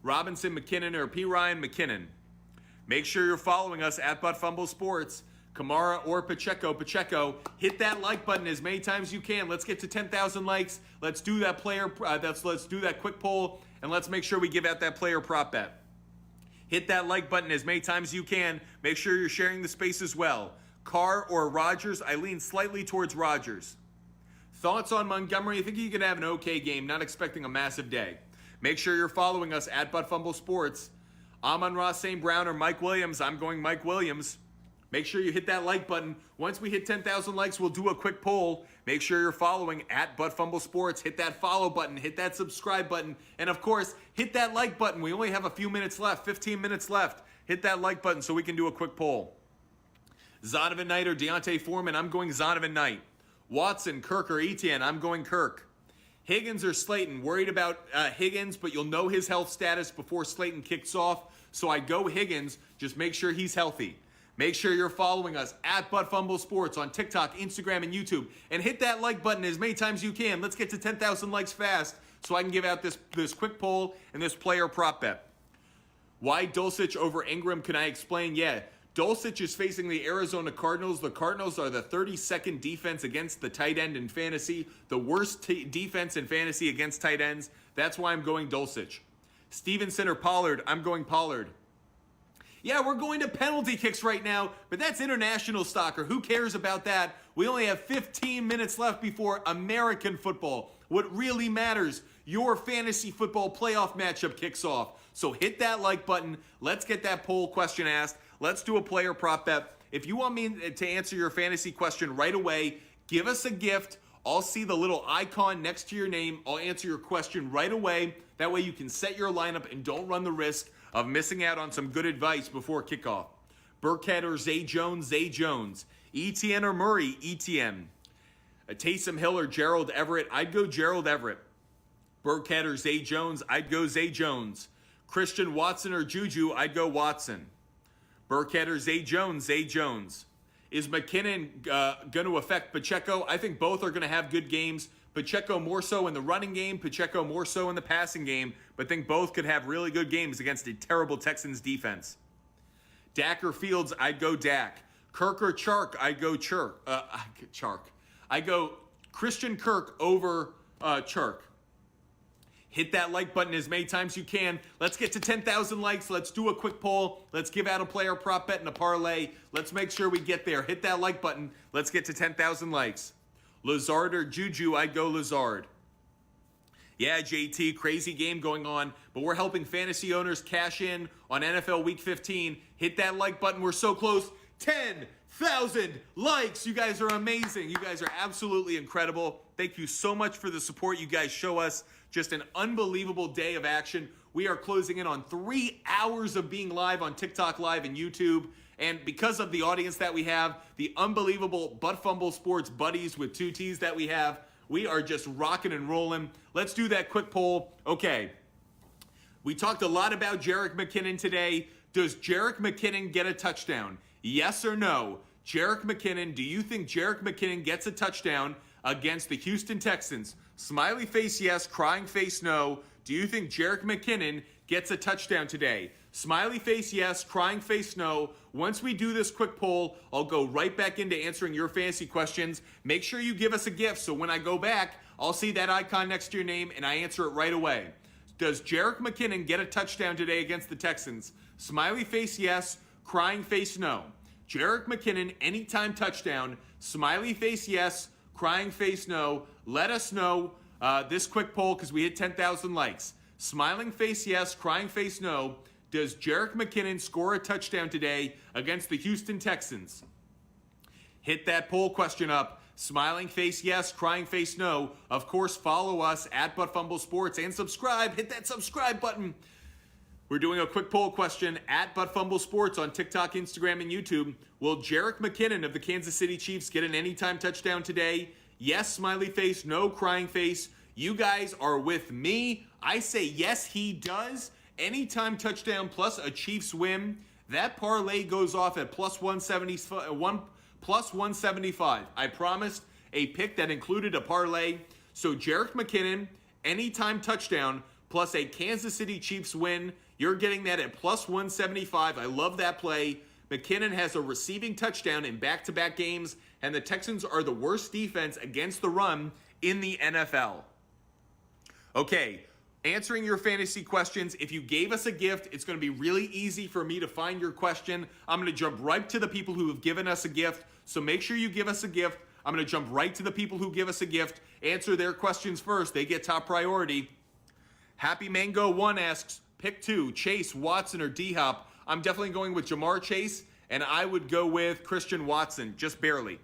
Robinson, McKinnon, or P. Ryan? McKinnon. Make sure you're following us at Fumble Sports. Kamara or Pacheco. Hit that like button as many times as you can. Let's get to 10,000 likes. Let's do that let's do that quick poll, and let's make sure we give out that player prop bet. Hit that like button as many times as you can. Make sure you're sharing the space as well. Carr or Rodgers? I lean slightly towards Rodgers. Thoughts on Montgomery? I think he can have an okay game. Not expecting a massive day. Make sure you're following us at Fumble Sports. Amon-Ra St. Brown or Mike Williams? I'm going Mike Williams. Make sure you hit that like button. Once we hit 10,000 likes, we'll do a quick poll. Make sure you're following at Fumble Sports. Hit that follow button. Hit that subscribe button. And, of course, hit that like button. We only have a few minutes left, 15 minutes left. Hit that like button so we can do a quick poll. Zonovan Knight or Deontay Foreman? I'm going Zonovan Knight. Watson, Kirk, or Etienne? I'm going Kirk. Higgins or Slayton? Worried about Higgins, but you'll know his health status before Slayton kicks off. So I go Higgins. Just make sure he's healthy. Make sure you're following us at Fumble Sports on TikTok, Instagram, and YouTube. And hit that like button as many times as you can. Let's get to 10,000 likes fast so I can give out this quick poll and this player prop bet. Why Dulcich over Ingram? Can I explain? Yeah. Dulcich is facing the Arizona Cardinals. The Cardinals are the 32nd defense against the tight end in fantasy. The worst defense in fantasy against tight ends. That's why I'm going Dulcich. Stevenson or Pollard? I'm going Pollard. Yeah, we're going to penalty kicks right now, but that's international soccer. Who cares about that? We only have 15 minutes left before American football. What really matters, your fantasy football playoff matchup kicks off. So hit that like button. Let's get that poll question asked. Let's do a player prop bet. If you want me to answer your fantasy question right away, give us a gift. I'll see the little icon next to your name. I'll answer your question right away. That way you can set your lineup and don't run the risk of missing out on some good advice before kickoff. Burkhead or Zay Jones? Zay Jones. Etienne or Murray? Etienne. Taysom Hill or Gerald Everett? I'd go Gerald Everett. Burkhead or Zay Jones? I'd go Zay Jones. Christian Watson or Juju? I'd go Watson. Burkhead or Zay Jones? Zay Jones. Is McKinnon going to affect Pacheco? I think both are going to have good games. Pacheco more so in the running game, Pacheco more so in the passing game, but think both could have really good games against a terrible Texans defense. Dak or Fields? I'd go Dak. Kirk or Chark? I'd go Chark. I go Christian Kirk over Chark. Hit that like button as many times as you can. Let's get to 10,000 likes. Let's do a quick poll. Let's give out a player prop bet and a parlay. Let's make sure we get there. Hit that like button. Let's get to 10,000 likes. Lazard or Juju? I'd go Lazard. Yeah, JT, crazy game going on, but we're helping fantasy owners cash in on NFL Week 15. Hit that like button. We're so close. 10,000 likes. You guys are amazing. You guys are absolutely incredible. Thank you so much for the support you guys show us. Just an unbelievable day of action. We are closing in on 3 hours of being live on TikTok Live and YouTube. And because of the audience that we have, the unbelievable Fumble Sports buddies with 2 T's that we have, we are just rocking and rolling. Let's do that quick poll. Okay. We talked a lot about Jerick McKinnon today. Does Jerick McKinnon get a touchdown? Yes or no? Jerick McKinnon, do you think Jerick McKinnon gets a touchdown against the Houston Texans? Smiley face yes, crying face no. Do you think Jerick McKinnon gets a touchdown today? Smiley face yes, crying face no. Once we do this quick poll, I'll go right back into answering your fantasy questions. Make sure you give us a gift so when I go back, I'll see that icon next to your name and I answer it right away. Does Jerick McKinnon get a touchdown today against the Texans? Smiley face yes, crying face no. Jerick McKinnon, anytime touchdown. Smiley face yes, crying face no. Let us know this quick poll because we hit 10,000 likes. Smiling face yes, crying face no. Does Jerick McKinnon score a touchdown today against the Houston Texans? Hit that poll question up. Smiling face yes, crying face no. Of course, follow us at Fumble Sports and subscribe. Hit that subscribe button. We're doing a quick poll question at Fumble Sports on TikTok, Instagram, and YouTube. Will Jerick McKinnon of the Kansas City Chiefs get an anytime touchdown today? Yes, smiley face, no crying face. You guys are with me. I say yes, he does. Anytime touchdown plus a Chiefs win. That parlay goes off at plus 175. I promised a pick that included a parlay. So Jerick McKinnon, anytime touchdown plus a Kansas City Chiefs win. You're getting that at plus 175. I love that play. McKinnon has a receiving touchdown in back-to-back games, and the Texans are the worst defense against the run in the NFL. Okay, answering your fantasy questions. If you gave us a gift, it's going to be really easy for me to find your question. I'm going to jump right to the people who have given us a gift, so make sure you give us a gift. I'm going to jump right to the people who give us a gift, answer their questions first. They get top priority. Happy Mango 1 asks, pick 2, Chase, Watson, or D-Hop. I'm definitely going with Jamar Chase, and I would go with Christian Watson, just barely.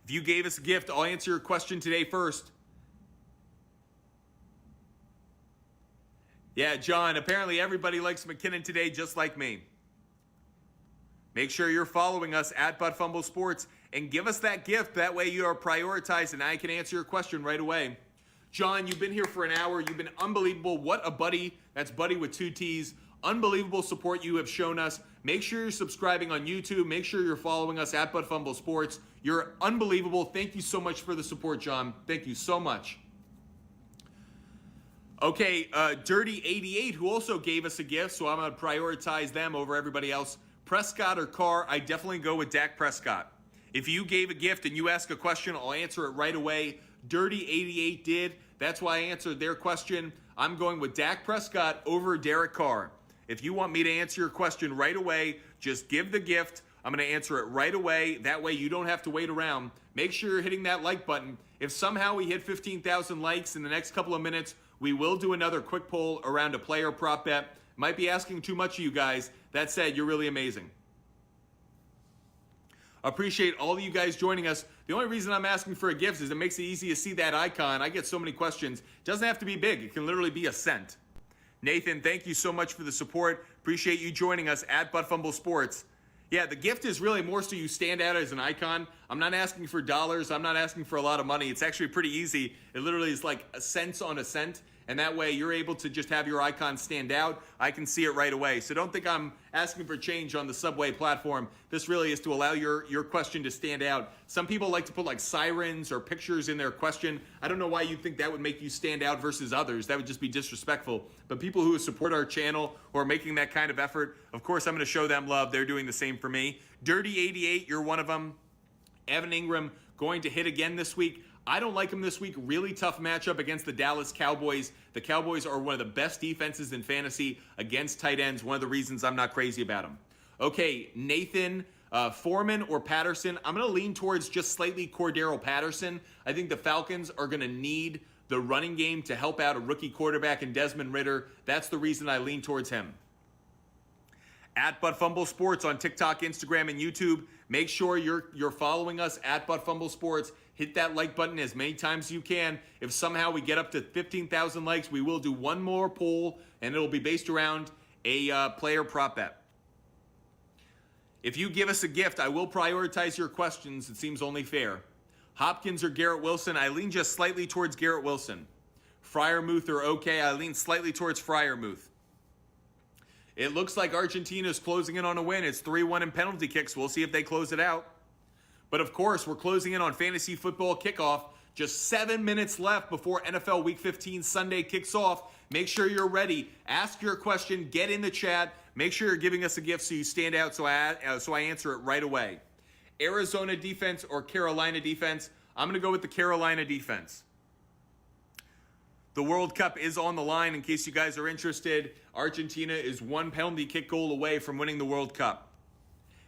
If you gave us a gift, I'll answer your question today first. Yeah, John, apparently everybody likes McKinnon today, just like me. Make sure you're following us at Fumble Sports and give us that gift. That way you are prioritized, and I can answer your question right away. John, you've been here for an hour. You've been unbelievable. What a buddy. That's buddy with 2 T's. Unbelievable support you have shown us. Make sure you're subscribing on YouTube. Make sure you're following us at Fumble Sports. You're unbelievable. Thank you so much for the support, John. Thank you so much. Okay, Dirty88, who also gave us a gift, so I'm going to prioritize them over everybody else. Prescott or Carr, I definitely go with Dak Prescott. If you gave a gift and you ask a question, I'll answer it right away. Dirty88 did. That's why I answered their question. I'm going with Dak Prescott over Derek Carr. If you want me to answer your question right away, just give the gift. I'm going to answer it right away. That way you don't have to wait around. Make sure you're hitting that like button. If somehow we hit 15,000 likes in the next couple of minutes, we will do another quick poll around a player prop bet. Might be asking too much of you guys. That said, you're really amazing. Appreciate all of you guys joining us. The only reason I'm asking for a gift is it makes it easy to see that icon. I get so many questions. It doesn't have to be big. It can literally be a cent. Nathan, thank you so much for the support. Appreciate you joining us at Fumble Sports. Yeah, the gift is really more so you stand out as an icon. I'm not asking for dollars. I'm not asking for a lot of money. It's actually pretty easy. It literally is like a cent on a cent. And that way you're able to just have your icon stand out. I can see it right away. So don't think I'm asking for change on the Subway platform. This really is to allow your question to stand out. Some people like to put like sirens or pictures in their question. I don't know why you think that would make you stand out versus others. That would just be disrespectful. But people who support our channel or are making that kind of effort, of course I'm going to show them love. They're doing the same for me. Dirty88, you're one of them. Evan Ingram going to hit again this week. I don't like him this week. Really tough matchup against the Dallas Cowboys. The Cowboys are one of the best defenses in fantasy against tight ends. One of the reasons I'm not crazy about him. Okay, Nathan, Foreman or Patterson. I'm going to lean towards just slightly Cordero Patterson. I think the Falcons are going to need the running game to help out a rookie quarterback in Desmond Ridder. That's the reason I lean towards him. At Fumble Sports on TikTok, Instagram, and YouTube. Make sure you're following us at Fumble Sports. Hit that like button as many times as you can. If somehow we get up to 15,000 likes, we will do one more poll, and it'll be based around a player prop bet. If you give us a gift, I will prioritize your questions. It seems only fair. Hopkins or Garrett Wilson, I lean just slightly towards Garrett Wilson. Freiermuth or OK, I lean slightly towards Freiermuth. It looks like Argentina's closing in on a win. It's 3-1 in penalty kicks. We'll see if they close it out. But of course, we're closing in on fantasy football kickoff. Just 7 minutes left before NFL Week 15 Sunday kicks off. Make sure you're ready. Ask your question. Get in the chat. Make sure you're giving us a gift so you stand out so I answer it right away. Arizona defense or Carolina defense? I'm going to go with the Carolina defense. The World Cup is on the line in case you guys are interested. Argentina is one penalty kick goal away from winning the World Cup.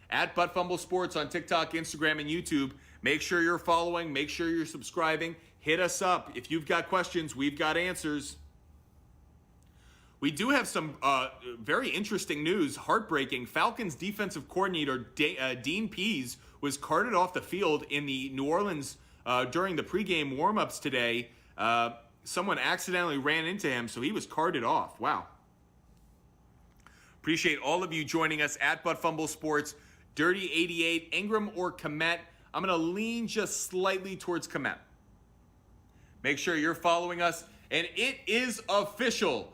At Fumble Sports on TikTok, Instagram, and YouTube. Make sure you're following. Make sure you're subscribing. Hit us up. If you've got questions, we've got answers. We do have some very interesting news. Heartbreaking. Falcons defensive coordinator Dean Pease was carted off the field in the New Orleans during the pregame warm-ups today. Someone accidentally ran into him, so he was carted off. Wow. Appreciate all of you joining us at Butt Fumble Sports. Dirty 88, Ingram or Komet. I'm going to lean just slightly towards Komet. Make sure you're following us. And it is official.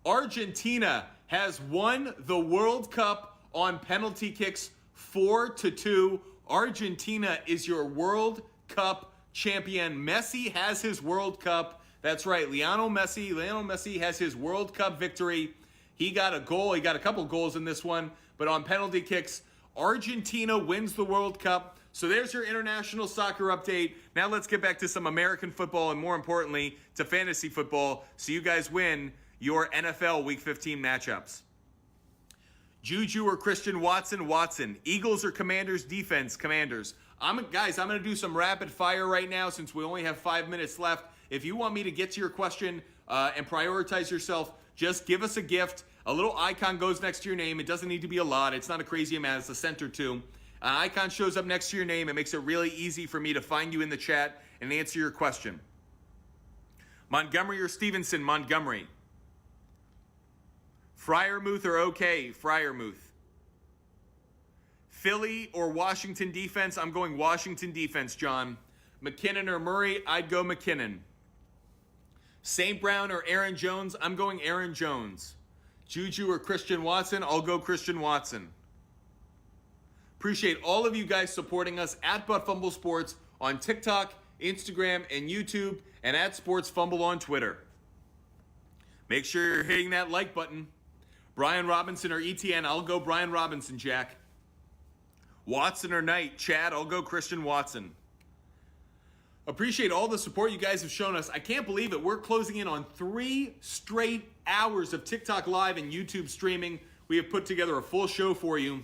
Argentina has won the World Cup on penalty kicks 4-2. Argentina is your World Cup champion. Messi has his World Cup. That's right, Lionel Messi has his World Cup victory. He got a goal. He got a couple goals in this one. But on penalty kicks, Argentina wins the World Cup. So there's your international soccer update. Now let's get back to some American football and more importantly, to fantasy football so you guys win your NFL Week 15 matchups. Juju or Christian Watson? Watson. Eagles or Commanders? Defense, Commanders. Guys, I'm going to do some rapid fire right now since we only have 5 minutes left. If you want me to get to your question and prioritize yourself, just give us a gift. A little icon goes next to your name. It doesn't need to be a lot. It's not a crazy amount. It's a cent or two. An icon shows up next to your name. It makes it really easy for me to find you in the chat and answer your question. Montgomery or Stevenson? Montgomery. Freiermuth or OK? Freiermuth. Philly or Washington defense? I'm going Washington defense, John. McKinnon or Murray? I'd go McKinnon. St. Brown or Aaron Jones? I'm going Aaron Jones. Juju or Christian Watson? I'll go Christian Watson. Appreciate all of you guys supporting us at Butt Fumble Sports on TikTok, Instagram, and YouTube, and at Sports Fumble on Twitter. Make sure you're hitting that like button. Brian Robinson or ETN? I'll go Brian Robinson, Jack. Watson or Knight? Chad? I'll go Christian Watson. Appreciate all the support you guys have shown us. I can't believe it. We're closing in on 3 straight hours of TikTok Live and YouTube streaming. We have put together a full show for you.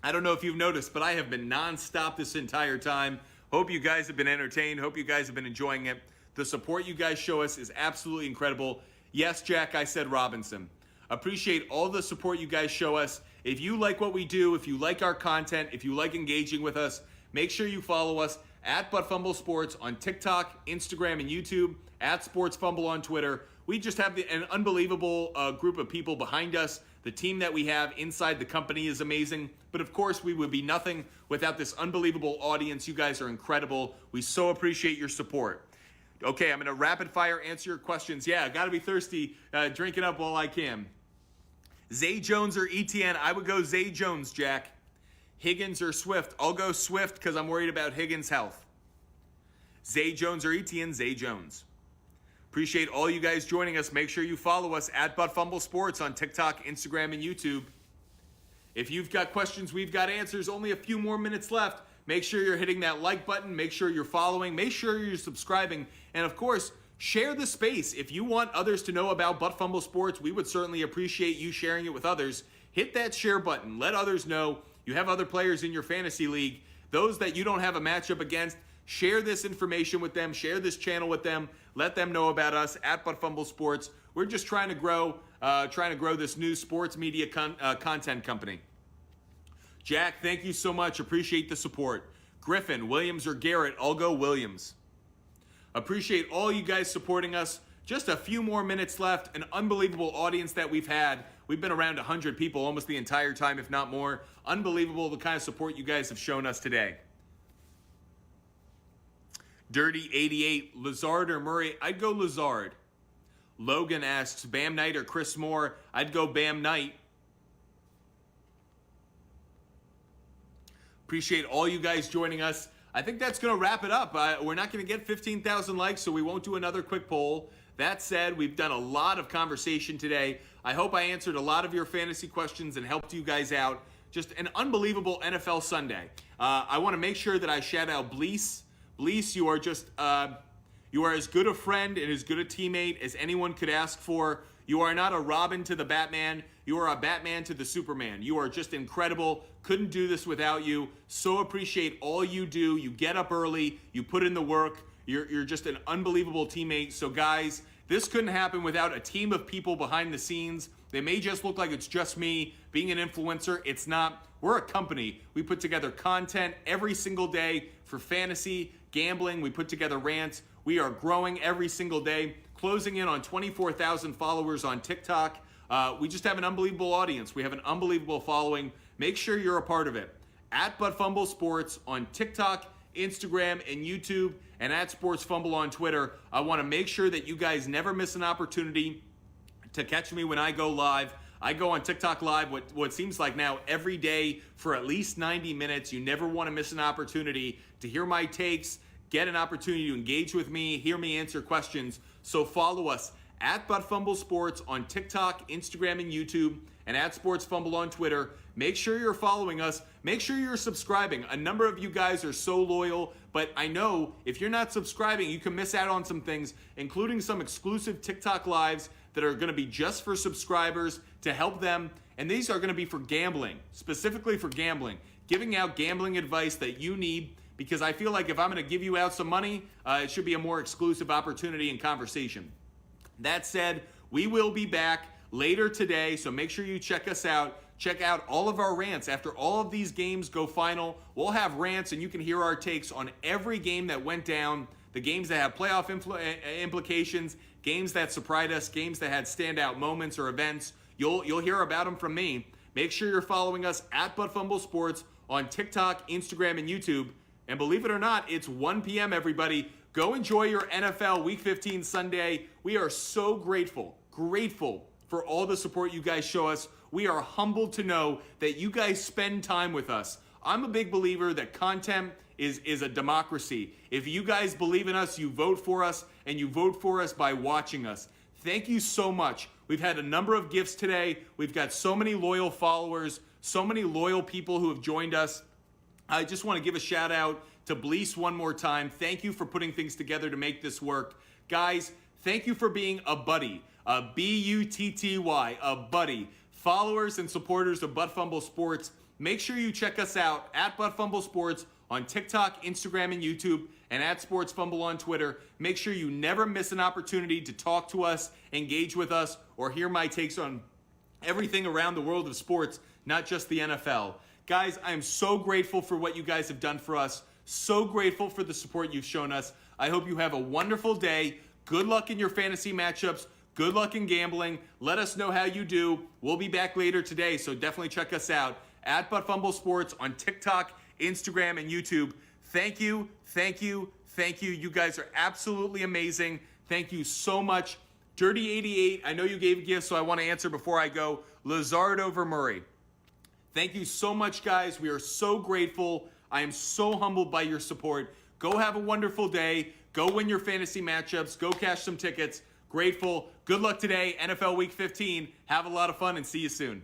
I don't know if you've noticed, but I have been nonstop this entire time. Hope you guys have been entertained. Hope you guys have been enjoying it. The support you guys show us is absolutely incredible. Yes, Jack, I said Robinson. Appreciate all the support you guys show us. If you like what we do, if you like our content, if you like engaging with us, make sure you follow us at Butt Fumble Sports on TikTok, Instagram, and YouTube, at Sports Fumble on Twitter. We just have an unbelievable group of people behind us. The team that we have inside the company is amazing. But of course, we would be nothing without this unbelievable audience. You guys are incredible. We so appreciate your support. Okay, I'm going to rapid fire answer your questions. Yeah, got to be thirsty. Drink it up while I can. Zay Jones or ETN? I would go Zay Jones, Jack. Higgins or Swift? I'll go Swift because I'm worried about Higgins' health. Zay Jones or ETN? Zay Jones. Appreciate all you guys joining us. Make sure you follow us at Butt Fumble Sports on TikTok, Instagram, and YouTube. If you've got questions, we've got answers. Only a few more minutes left. Make sure you're hitting that like button. Make sure you're following. Make sure you're subscribing. And of course, share the space. If you want others to know about Butt Fumble Sports, we would certainly appreciate you sharing it with others. Hit that share button. Let others know you have other players in your fantasy league. Those that you don't have a matchup against, share this information with them. Share this channel with them. Let them know about us at Butt Fumble Sports. We're just trying to grow this new sports media content company. Jack, thank you so much. Appreciate the support. Griffin, Williams, or Garrett? I'll go Williams. Appreciate all you guys supporting us. Just a few more minutes left. An unbelievable audience that we've had. We've been around 100 people almost the entire time, if not more. Unbelievable the kind of support you guys have shown us today. Dirty 88, Lazard or Murray? I'd go Lazard. Logan asks, Bam Knight or Chris Moore? I'd go Bam Knight. Appreciate all you guys joining us. I think that's going to wrap it up. We're not going to get 15,000 likes, so we won't do another quick poll. That said, we've done a lot of conversation today. I hope I answered a lot of your fantasy questions and helped you guys out. Just an unbelievable NFL Sunday. I want to make sure that I shout out Blease. Blease, you are just, you are as good a friend and as good a teammate as anyone could ask for. You are not a Robin to the Batman. You are a Batman to the Superman. You are just incredible. Couldn't do this without you. So appreciate all you do. You get up early. You put in the work. You're just an unbelievable teammate. So guys, this couldn't happen without a team of people behind the scenes. They may just look like it's just me being an influencer. It's not. We're a company. We put together content every single day for fantasy, gambling. We put together rants. We are growing every single day, closing in on 24,000 followers on TikTok. We just have an unbelievable audience. We have an unbelievable following. Make sure you're a part of it. At Fumble Sports on TikTok, Instagram, and YouTube, and at Sports Fumble on Twitter. I want to make sure that you guys never miss an opportunity to catch me when I go live. I go on TikTok live what seems like now every day for at least 90 minutes. You never want to miss an opportunity to hear my takes, get an opportunity to engage with me, hear me answer questions. So follow us at Fumble Sports on TikTok, Instagram, and YouTube, and at Sports Fumble on Twitter. Make sure you're following us. Make sure you're subscribing. A number of you guys are so loyal, but I know if you're not subscribing, you can miss out on some things, including some exclusive TikTok lives that are going to be just for subscribers to help them. And these are going to be for gambling, specifically for gambling, giving out gambling advice that you need, because I feel like if I'm going to give you out some money, it should be a more exclusive opportunity and conversation. That said, we will be back later today, so make sure you check us out. Check out all of our rants. After all of these games go final, we'll have rants, and you can hear our takes on every game that went down, the games that have playoff implications, games that surprised us, games that had standout moments or events. You'll hear about them from me. Make sure you're following us at Fumble Sports on TikTok, Instagram, and YouTube. And believe it or not, it's 1 p.m., everybody. Go enjoy your NFL Week 15 Sunday. We are so grateful for all the support you guys show us. We are humbled to know that you guys spend time with us. I'm a big believer that content is a democracy. If you guys believe in us, you vote for us, and you vote for us by watching us. Thank you so much. We've had a number of gifts today. We've got so many loyal followers, so many loyal people who have joined us. I just want to give a shout out to Blease one more time. Thank you for putting things together to make this work. Guys, thank you for being a buddy, a B-U-T-T-Y, a buddy. Followers and supporters of Fumble Sports, make sure you check us out at Fumble Sports on TikTok, Instagram, and YouTube, and at Sports Fumble on Twitter. Make sure you never miss an opportunity to talk to us, engage with us, or hear my takes on everything around the world of sports, not just the NFL. Guys, I am so grateful for what you guys have done for us. So grateful for the support you've shown us. I hope you have a wonderful day. Good luck in your fantasy matchups. Good luck in gambling. Let us know how you do. We'll be back later today, so definitely check us out at Fumble Sports on TikTok, Instagram, and YouTube. Thank you, thank you, thank you. You guys are absolutely amazing. Thank you so much. Dirty88, I know you gave gifts, so I want to answer before I go. Lazard over Murray. Thank you so much, guys. We are so grateful. I am so humbled by your support. Go have a wonderful day. Go win your fantasy matchups. Go cash some tickets. Grateful. Good luck today, NFL Week 15. Have a lot of fun and see you soon.